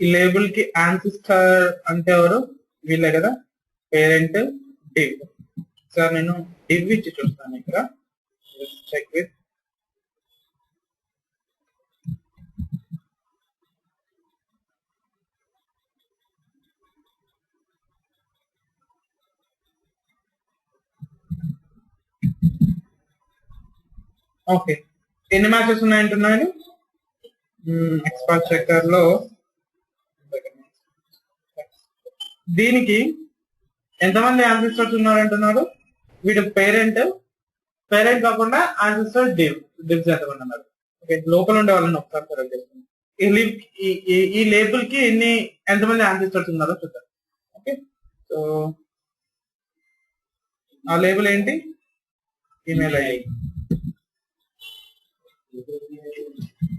ఈ లేబుల్ కి యాన్సిస్టర్ అంటే ఎవరు? వీళ్ళే కదా, పేరెంట్ డివ్. సార్ నేను డివ్ ఇచ్చి చూస్తాను ఇక్కడ. Check with okay. ఎన్ని మ్యాచెస్ ఉన్నాయంటున్నాను? ఎక్స్పర్ట్ చెక్కర్ లో దీనికి ఎంతమంది యాన్సిస్టర్స్ ఉన్నారంటున్నారు? వీడు పేరెంట్ కాకుండా యాన్సిస్టర్ డివ్స్ ఎంతమంది ఉన్నారు? ఓకే, లోపల ఉండే వాళ్ళని ఒకసారి సెలెక్ట్ చేసుకుందాం. ఈ లేబుల్ కి ఎంతమంది యాన్సిస్టర్స్ ఉన్నారో చూద్దాం. ఓకే, సో ఆ లేబుల్ ఏంటి? Email ID.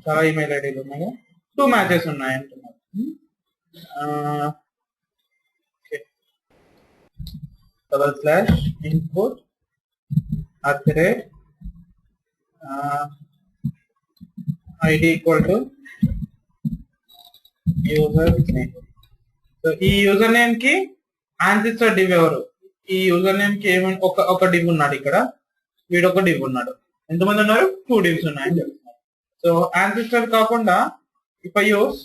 చాలా ఈమెయిల్ ఐడీలు ఉన్నాయి, 2 మ్యాచెస్ ఉన్నాయి అంటున్నారు. /input @ID =user name. So ఈ యూజర్ నేమ్ కి యాన్సిస్టర్ డివ్ ఎవరు? ఈ యూజర్ నేమ్ కి ఏమైనా ఒక డివ్ ఉన్నాడు, ఇక్కడ వీడు ఒక డివ్ ఉన్నాడు. ఎంతమంది ఉన్నారు? 2 డివ్స్ ఉన్నాయని చెప్తున్నారు. సో యాన్సిస్టర్ కాకుండా if I use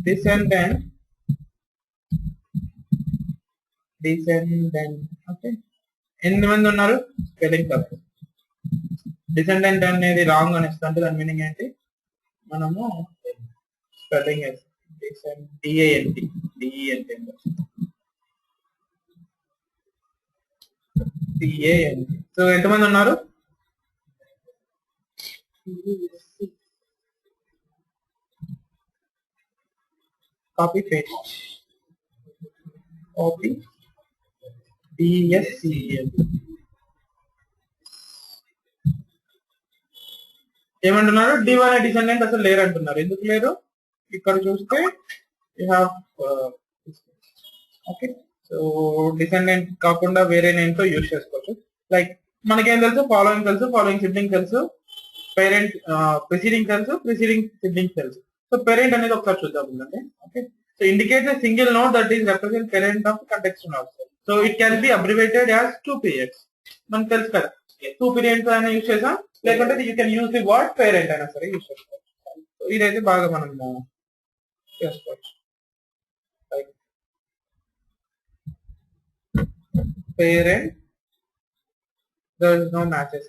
descendant, okay, ఎంతమంది ఉన్నారు? స్పెల్లింగ్ తప్పు. డిసెండెంట్ అనేది రాంగ్ అని ఇస్తుంటే దాని మీనింగ్ ఏంటి? మనము స్పెల్లింగ్ DANT. సో ఎంతమంది ఉన్నారు? Copy paste, DSCL. ఏమంటున్నారు? డివ్ అనే డిసెండెంట్ అసలు లేరు అంటున్నారు. ఎందుకు లేరు? ఇక్కడ చూస్తే you have okay, so descendant కాకుండా వేరే నేమ్ తో యూజ్ చేసుకోవచ్చు. లైక్ మనకేం తెలుసు? ఫాలోయింగ్ సిబ్లింగ్ తెలుసు, పేరెంట్ ప్రిసీడింగ్ తెలుసు, ప్రిసీడింగ్ సిబ్లింగ్ తెలుసు. సో పేరెంట్ అనేది ఒకసారి చూద్దాం. Okay, so indicates a single node that is represent parent of context node. So it can be abbreviated as 2 periods. మనకు తెలుసు కదా, 2 periods అయినా యూజ్ చేసాం, లేకుంటే you can use the word parent అయినా సరే యూజ్ చేసుకోవచ్చు. సో ఇదైతే బాగా మనం చేసుకోవచ్చు. Parent, there is no matches.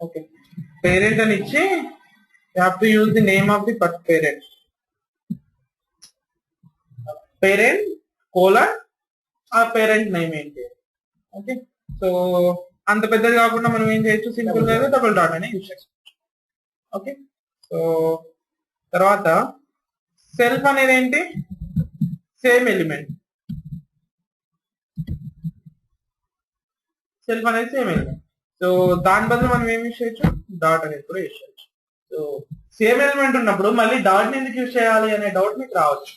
Okay, parent అని ఇచ్చి you have to use the name of the parent. Parent colon ఆ పేరెంట్ నేమ్ ఏంటి? ఓకే, సో అంత పెద్దది కాకుండా మనం ఏం చేయొచ్చు? సింపుల్ గా డబుల్ డాట్ అని యూజ్ చేసుకోవచ్చు. ఓకే, సో తర్వాత సెల్ఫ్ అనేది ఏంటి? Same element. సెల్ఫ్ అనేది సేమ్ ఎలిమెంట్. సో దాని బదులు మనం ఏం యూజ్ చేయొచ్చు? డాట్ అనేది కూడా యూజ్ చేయొచ్చు. సో సేమ్ ఎలిమెంట్ ఉన్నప్పుడు మళ్ళీ డాట్ ఎందుకు యూజ్ చేయాలి అనే డౌట్ మీకు రావచ్చు.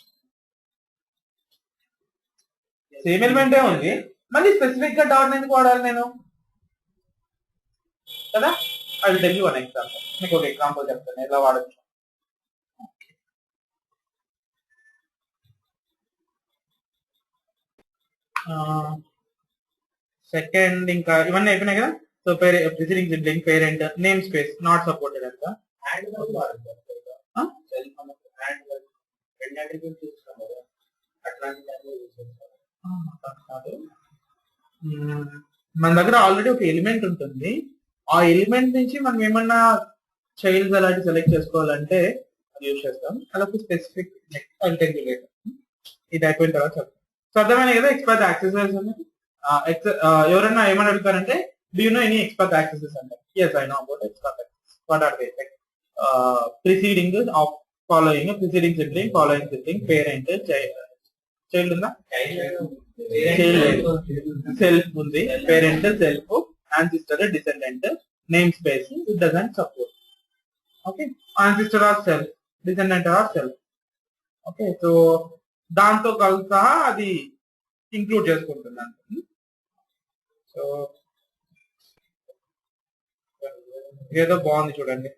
సేమ్ ఎలిమెంటే ఉంది, మళ్ళీ స్పెసిఫిక్ గా డాట్ ఎందుకు వాడాలి నేను కదా? I will tell you one example. మీకు ఒక ఎగ్జాంపుల్ చెప్తాను ఎలా వాడచ్చు. సెకండ్ ఇంకా ఇవన్నీ అయిపోయినాయి కదా. So preceding sibling, parent, name space not supported అంట. మన దగ్గర ఆల్రెడీ ఒక ఎలిమెంట్ ఉంటుంది, ఆ ఎలిమెంట్ నుంచి మనం ఏమన్నా చైల్డ్స్ అలాంటి సెలెక్ట్ చేసుకోవాలంటే అది యూజ్ చేస్తాం. అదొక స్పెసిఫిక్ ఇది అయిపోయిన తర్వాత చెప్తాం. సో అర్థమైన కదా ఎక్స్పర్ట్ యాక్సెసరీస్ అనేది. ఎవరైనా ఏమని అడుగుతారంటే do you know any expert accesses అంటే yes I know about expert accesses. What are they? Like preceding of following, preceding sibling, following sibling, parent, child ఉందా? సెల్ఫ్ ఉంది, parent, self, ancestor, descendant, name space. It doesn't support. Okay, ancestor or self, descendant or self. Okay, so దాంతో కలిసా అది ఇంక్లూడ్ చేసుకుంటుంది. సో ఏదో బాగుంది చూడండి.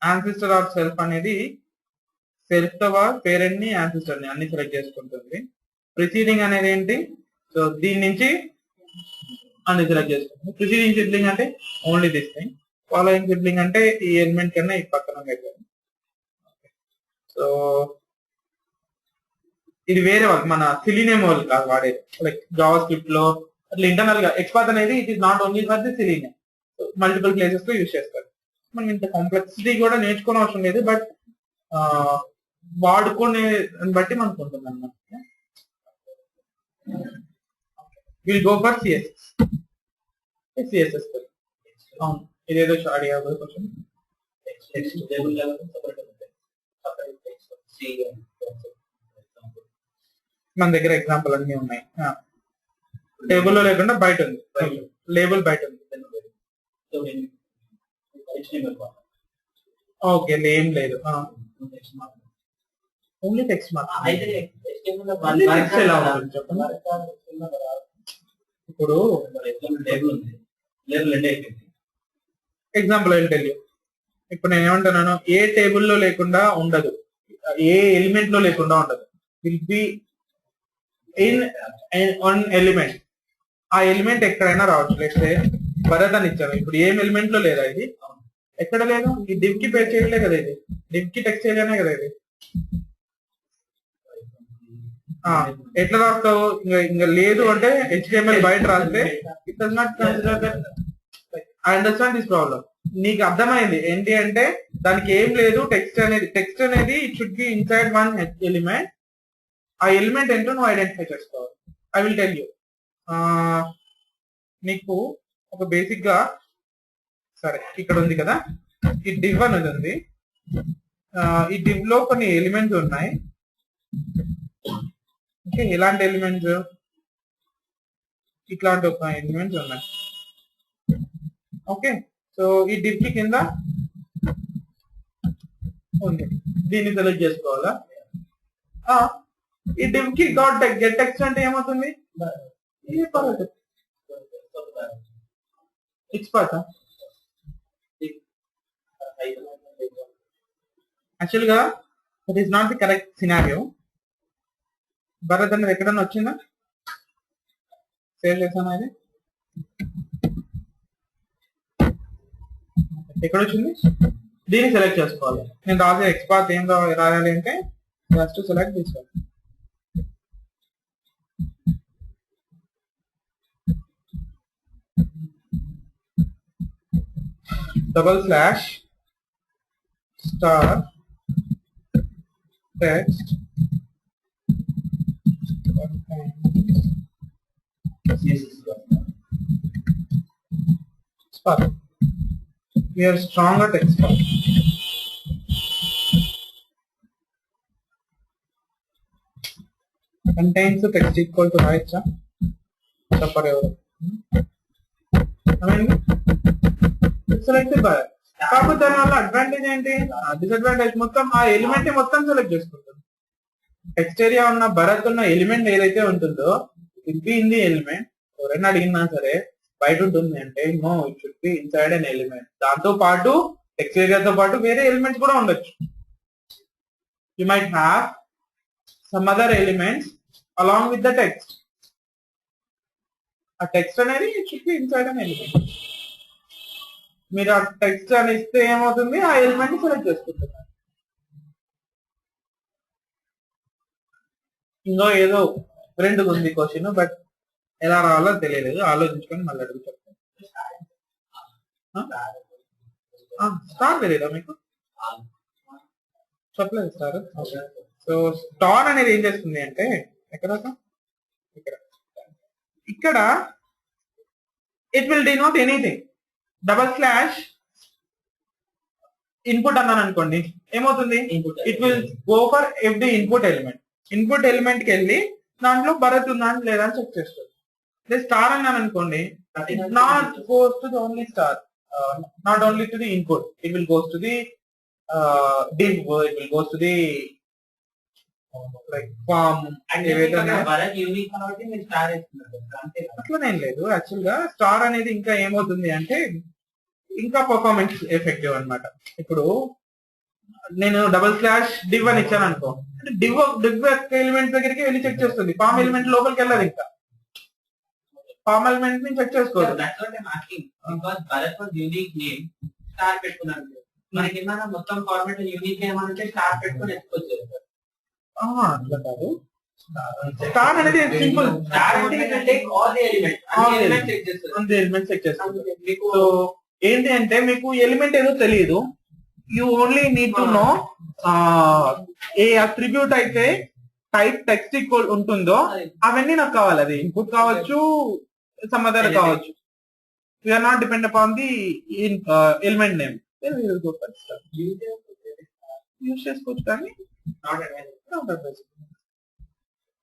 యాన్సిస్టర్ ఆర్ సెల్ఫ్ అనేది సెల్ఫ్ తో పేరెంట్ ని, యాన్సిస్టర్ ని అన్ని సెలెక్ట్ చేసుకుంటుంది. ప్రిసీడింగ్ అనేది ఏంటి? సో దీని నుంచి అన్ని సెలెక్ట్ చేసుకుంటుంది. ప్రిసీడింగ్ సిబ్లింగ్ అంటే only this thing. Following sibling అంటే ఈ ఎలిమెంట్ కన్నా ఈ పక్కన పెట్టాలి. సో ఇది వేరే వాళ్ళు, మన సిలీనియం వాళ్ళు కాదు వాడేది. లైక్ జావా స్క్రిప్ట్ లో అట్లా ఇంటర్నల్ గా ఎక్స్పర్ట్ అనేది it is not only for the selenium, multiple places లో యూజ్ చేస్తారు. మనం ఇంత కాంప్లెక్సిటీ కూడా నేర్చుకోని అవసరం లేదు, బట్ వాడుకునే బట్టి మనకు ఉంటుంది అన్నమాట. Will go for CSS. అవును, ఇదేదో అడిగా క్వశ్చన్. మన దగ్గర ఎగ్జాంపుల్ అన్ని ఉన్నాయి. టేబుల్లో లేకుండా బయట ఉంది, లేబుల్ బయట ఉంది. ఓకే, ఏం లేదు, ఓన్లీ టెక్స్ట్ మార్క్. ఎలా ఉంటుంది చెప్పండి. ఇప్పుడు ఎగ్జాంపుల్ ఏంటి, ఇప్పుడు నేను ఏమంటున్నాను, ఏ టేబుల్లో లేకుండా ఉండదు, ఏ ఎలిమెంట్ లో లేకుండా ఉండదు. Will be in one element. ఆ ఎలిమెంట్ ఎక్కడైనా రావచ్చు. లేకపోతే భరత్ అని ఇచ్చాను, ఇప్పుడు ఏం ఎలిమెంట్ లో లేదా ఇది, ఎక్కడ లేదు. ఈ డివ్ కి పేరు చేయలే కదా, ఇది డివ్ కి టెక్స్ట్ ఏరియానే కదా ఇది. ఎట్లా రాస్తావు, ఇంకా లేదు అంటే హెచ్టిఎంఎల్ బయట రాస్తే it does not consider that. I understand this problem. నీకు అర్థమైంది ఏంటి అంటే, దానికి ఏం లేదు, టెక్స్ట్ అనేది it should be inside one element. ఆ ఎలిమెంట్ ఏంటో నువ్వు ఐడెంటిఫై చేసుకోవాలి. I will tell you. నీకు ఒక బేసిక్ గా, సరే ఇక్కడ ఉంది కదా, ఈ డివ్ అనేది ఉంది. ఈ డివ్ లో కొన్ని ఎలిమెంట్స్ ఉన్నాయి. ఓకే, ఇలాంటి ఎలిమెంట్స్, ఇట్లాంటి ఒక ఎలిమెంట్స్ ఉన్నాయి. ఓకే, సో ఈ డివ్ కి కింద ఉంది, దీన్ని సెలెక్ట్ చేసుకోవాలా. ఈ డివ్ కి గెట్ టెక్స్ట్ అంటే ఏమవుతుంది, యాక్చువల్ గా that is not the correct scenario. Bharat అనేది ఎక్కడన్నా వచ్చిందా, సేవ్ చేసాను, అది ఎక్కడ వచ్చింది, దీన్ని సెలెక్ట్ చేసుకోవాలి. నేను రాసే ఎక్స్పాత్ ఏం రాయాలి అంటే ఫస్ట్ సెలెక్ట్ తీసుకోవాలి. // star text Spark. We are strong at Spark. Contains the text equal to right. Selected by. కాకపోతే దాని వల్ల అడ్వాంటేజ్ ఏంటి, డిసడ్వాంటేజ్ మొత్తం ఆ ఎలిమెంట్ మొత్తం సెలెక్ట్ చేసుకుంటుంది. టెక్స్ట్ ఏరియా ఉన్న భరత్ ఉన్న ఎలిమెంట్ ఏదైతే ఉంటుందో it be in the element. ఎవరైనా అడిగినా సరే బయట ఉంటుంది అంటే no, it should be inside an element. దాంతో పాటు టెక్స్ట్ ఏరియాతో పాటు వేరే ఎలిమెంట్స్ కూడా ఉండొచ్చు. You might have some other elements along with the text. ఆ టెక్స్ట్ అనేది it should be inside an element. మీరు ఆ టెక్స్ట్ అని ఇస్తే ఏమవుతుంది, ఆ ఎలిమెంట్ సెలెక్ట్ చేసుకుంటున్నారు. ఇంకో ఏదో రెండు ఉంది క్వశ్చన్, బట్ ఎలా రావాలో తెలియలేదు, ఆలోచించుకొని మళ్ళీ అడుగు చెప్తాను. స్టార్ తెలియదా మీకు, చెప్పలేదు స్టార్. సో స్టార్ అనేది ఏం చేస్తుంది అంటే, ఇక్కడ it will denote anything. // Input అన్నాను అనుకోండి, ఏమవుతుంది, it will go for every input element. Input element కి వెళ్ళి దాంట్లో భరత్ ఉందా లేదా అని చెక్ చేస్తుంది. అదే స్టార్ అన్నాను అనుకోండి, it not goes to the only star, not only to the input, it will goes to the div, it will goes to the like form. అట్లనేం లేదు. యాక్చువల్ గా స్టార్ అనేది ఇంకా ఏమవుతుంది అంటే ఇంకా పర్ఫార్మెన్స్ ఎఫెక్టివ్ అనమాట. ఇప్పుడు నేను // div అని ఇచ్చాను అనుకో, అంటే div ఎలిమెంట్ దగ్గరికి వెళ్ళి చెక్ చేస్తుంది, ఫామ్ ఎలిమెంట్ లోపలికి వెళ్ళదు. ఇంకా ఫామ్ ఎలిమెంట్ ని చెక్ చేసుకోవాలి. మనకి ఏమైనా మొత్తం ఫార్మాట్ యూనిక్ ఏమంటే స్టార్ పెట్టుకొని ఎత్తుకోవచ్చు. అట్లా కాదు, స్టార్ అనేది సింపుల్. స్టార్ అంటే ఆల్ ది ఎలిమెంట్ చెక్ చేస్తుంది. మీకు ఏంటి అంటే మీకు ఎలిమెంట్ ఏదో తెలియదు, you only need to know a attribute అయితే టైప్ టెక్స్ట్ ఈక్వల్ ఉంటుందో అవన్నీ నాకు కావాలి. అది ఇన్పుట్ కావచ్చు, సమ్ అదర్ కావచ్చు. We're not depend upon the element name. Use చేసుకోవచ్చు కానీ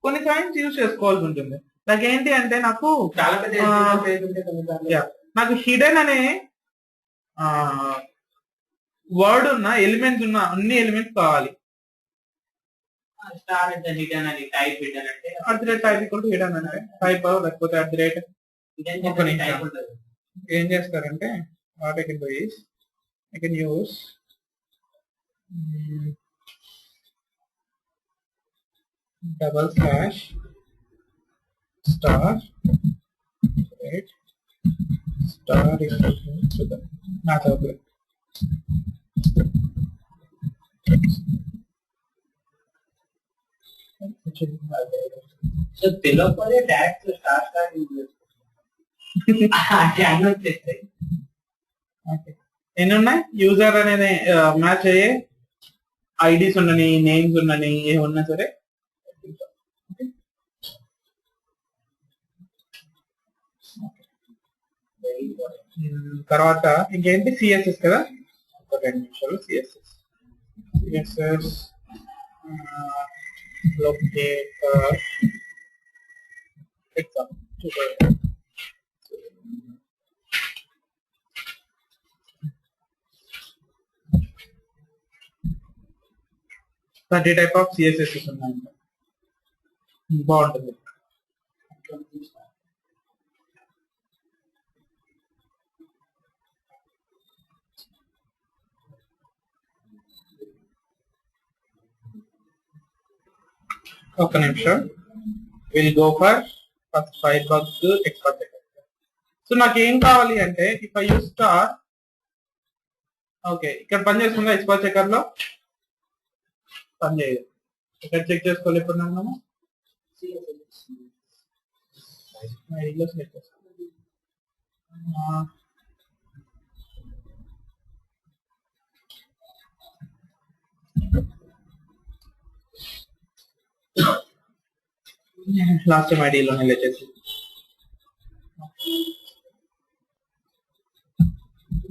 కొన్ని టైమ్స్ యూజ్ చేసుకోవాల్సి ఉంటుంది. నాకు ఏంటి అంటే నాకు చాలా పెద్ద నాకు హిడెన్ అనే వర్డ్ ఉన్న ఎలిమెంట్స్ ఉన్న అన్ని ఎలిమెంట్స్ కావాలి. స్టార్ అంటే హిడెన్ అని టైప్ హిడెన్ అంటే టైప్ ఈక్వల్ టు హిడెన్ అంటే టైప్ లేకపోతే టైప్ ఉంటుంది. ఏం చేస్తారంటే what I can do is I can use double slash star right star equal to the math object. So తెలియకపోతే డైరెక్ట్ స్టార్ స్టార్ యూజ్ చేస్తాయి. ఎన్ని ఉన్నాయి యూజర్ అనేది మ్యాచ్ అయ్యే ఐడీస్ ఉండని, నేమ్స్ ఉండని, ఏమన్నా సరే. తర్వాత ఇంకేంటి సిఎస్ఎస్ కదా, ఒక 2 నిమిషాలు. సిఎస్ఎస్ లొకేటర్ ఎగ్జామ్ చూడండి. 30 టైప్ ఆఫ్ సిఎస్ఎస్ ఉన్నాయి. బాగుంటుంది. ఒక నిమిషం. Will go for first file bugs expert. So నాకు ఏం కావాలి అంటే if I use star, okay ఇక్కడ పని చేస్తుందా ఎక్స్పర్ట్ చెకర్ లో? పని చేయదు. ఇక్కడ చెక్ చేసుకోవాలి. ఎప్పుడు మనము లాస్ట్ టైం ఐడిలోనే లేచేసి,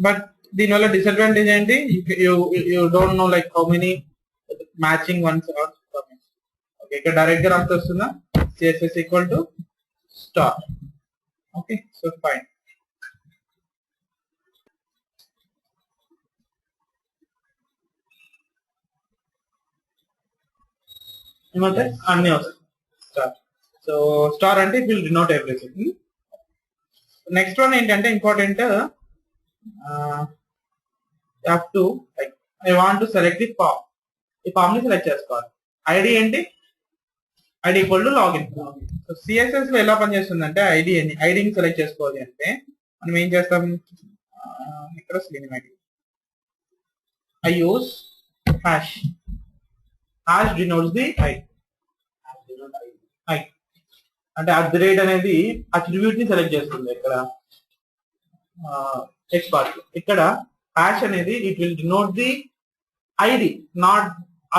బట్ దీనివల్ల డిసడ్వాంటేజ్ ఏంటి? You don't know like how many matching ones are coming. Okay ఇక్కడ డైరెక్ట్ గా రాస్తే వస్తుందా CSS equal to star. Okay so fine. ఏమంటే అన్ని వస్తాయి స్టార్. సో స్టార్ అంటే it will denote everything. Next one ఏంటంటే important, have to like I want to select the form. ఈ ఫామ్ ని సెలెక్ట్ చేసుకోవాలి. ఐడి ఏంటి? ID equal to login. So CSS లో ఎలా పనిచేస్తుందంటే ఐడిని సెలెక్ట్ చేసుకోవాలి అంటే మనం ఏం చేస్తాం, ఇక్కడ screen ID I use hash. Hash denotes the ID. అంటే @ అనేది అట్రిబ్యూట్ ని సెలెక్ట్ చేస్తుంది ఇక్కడ టెక్స్ట్ బాక్స్. ఇక్కడ హ్యాష్ అనేది it will denote the ID, not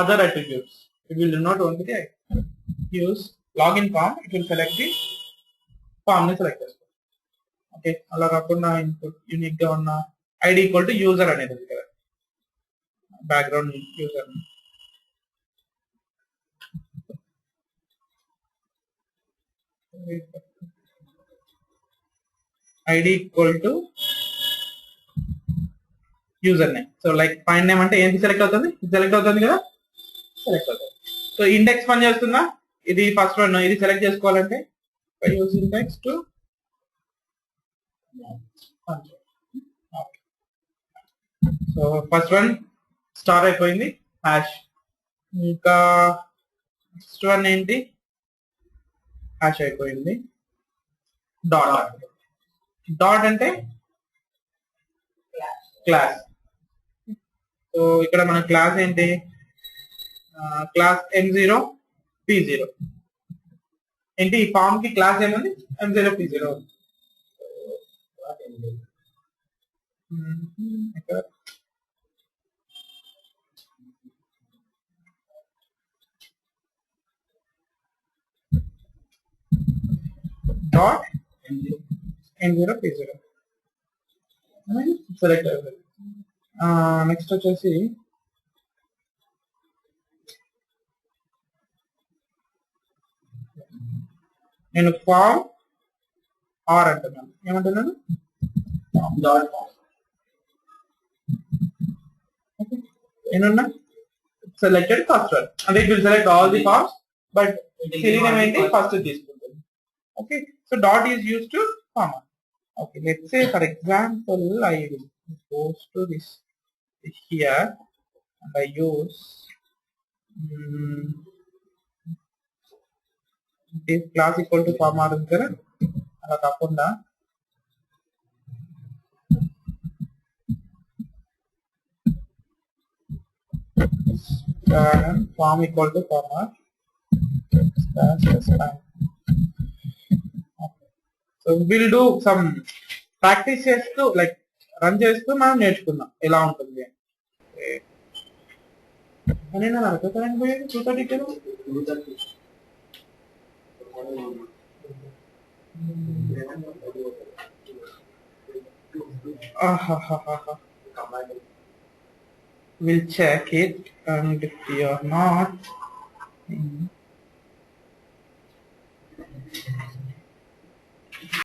other attributes. It will denote only the ID. Use login form, it will select the form ని సెలెక్ట్ చేసుకోండి. ఓకే అలా కాకుండా ఇన్పుట్ యూనిక్ గా ఉన్న ఐడి ఈక్వల్ టు యూజర్ అనేది ఉంది కదా, background user. ID equal to user name. So like find name అంటే ఏంటి సెలెక్ట్ అవుతుంది? ఇది సెలెక్ట్ అవుతుంది కదా, సెలెక్ట్ అవుతుంది. సో ఇండెక్స్ పని చేస్తుందా? ఇది ఫస్ట్ వన్, ఇది సెలెక్ట్ చేసుకోవాలంటే use index to. So first one star అయిపోయింది, హ్యాష్. ఇంకా నెక్స్ట్ వన్ ఏంటి? హ్యాష్ అయిపోయింది. డాట్. డాట్ అంటే క్లాస్. సో ఇక్కడ మన క్లాస్ ఏంటి? Class M0 P0. ఏంటి ఈ ఫామ్ కి క్లాస్ ఏముంది? M0 P0. ఇక్కడ dot n0 p0 సెలెక్ట్ అవుతుంది. నెక్స్ట్ వచ్చేసి నేను ఫామ్ ఆర్ అంటున్నాను. ఏమంటున్నాను? Dot form. ఏమన్నా సెలెక్టెడ్ ఫస్ట్ వన్ అంటే it will select all the forms but సిలిండర్ ఏంటి ఫస్ట్ తీసుకుంటుంది. Okay, so dot is use to form. Okay, let's say for example I will goes to this here and I use this class equal to form or ఉంది కదా, అలా కాకుండా form equal to format so we'll do some practice చేస్తూ లైక్ రన్ చేస్తూ మనం నేర్చుకుందాం ఎలా ఉంటుంది అని. నేను అడుగుతాను పోయేది 2:32 we'll check it and if you are not in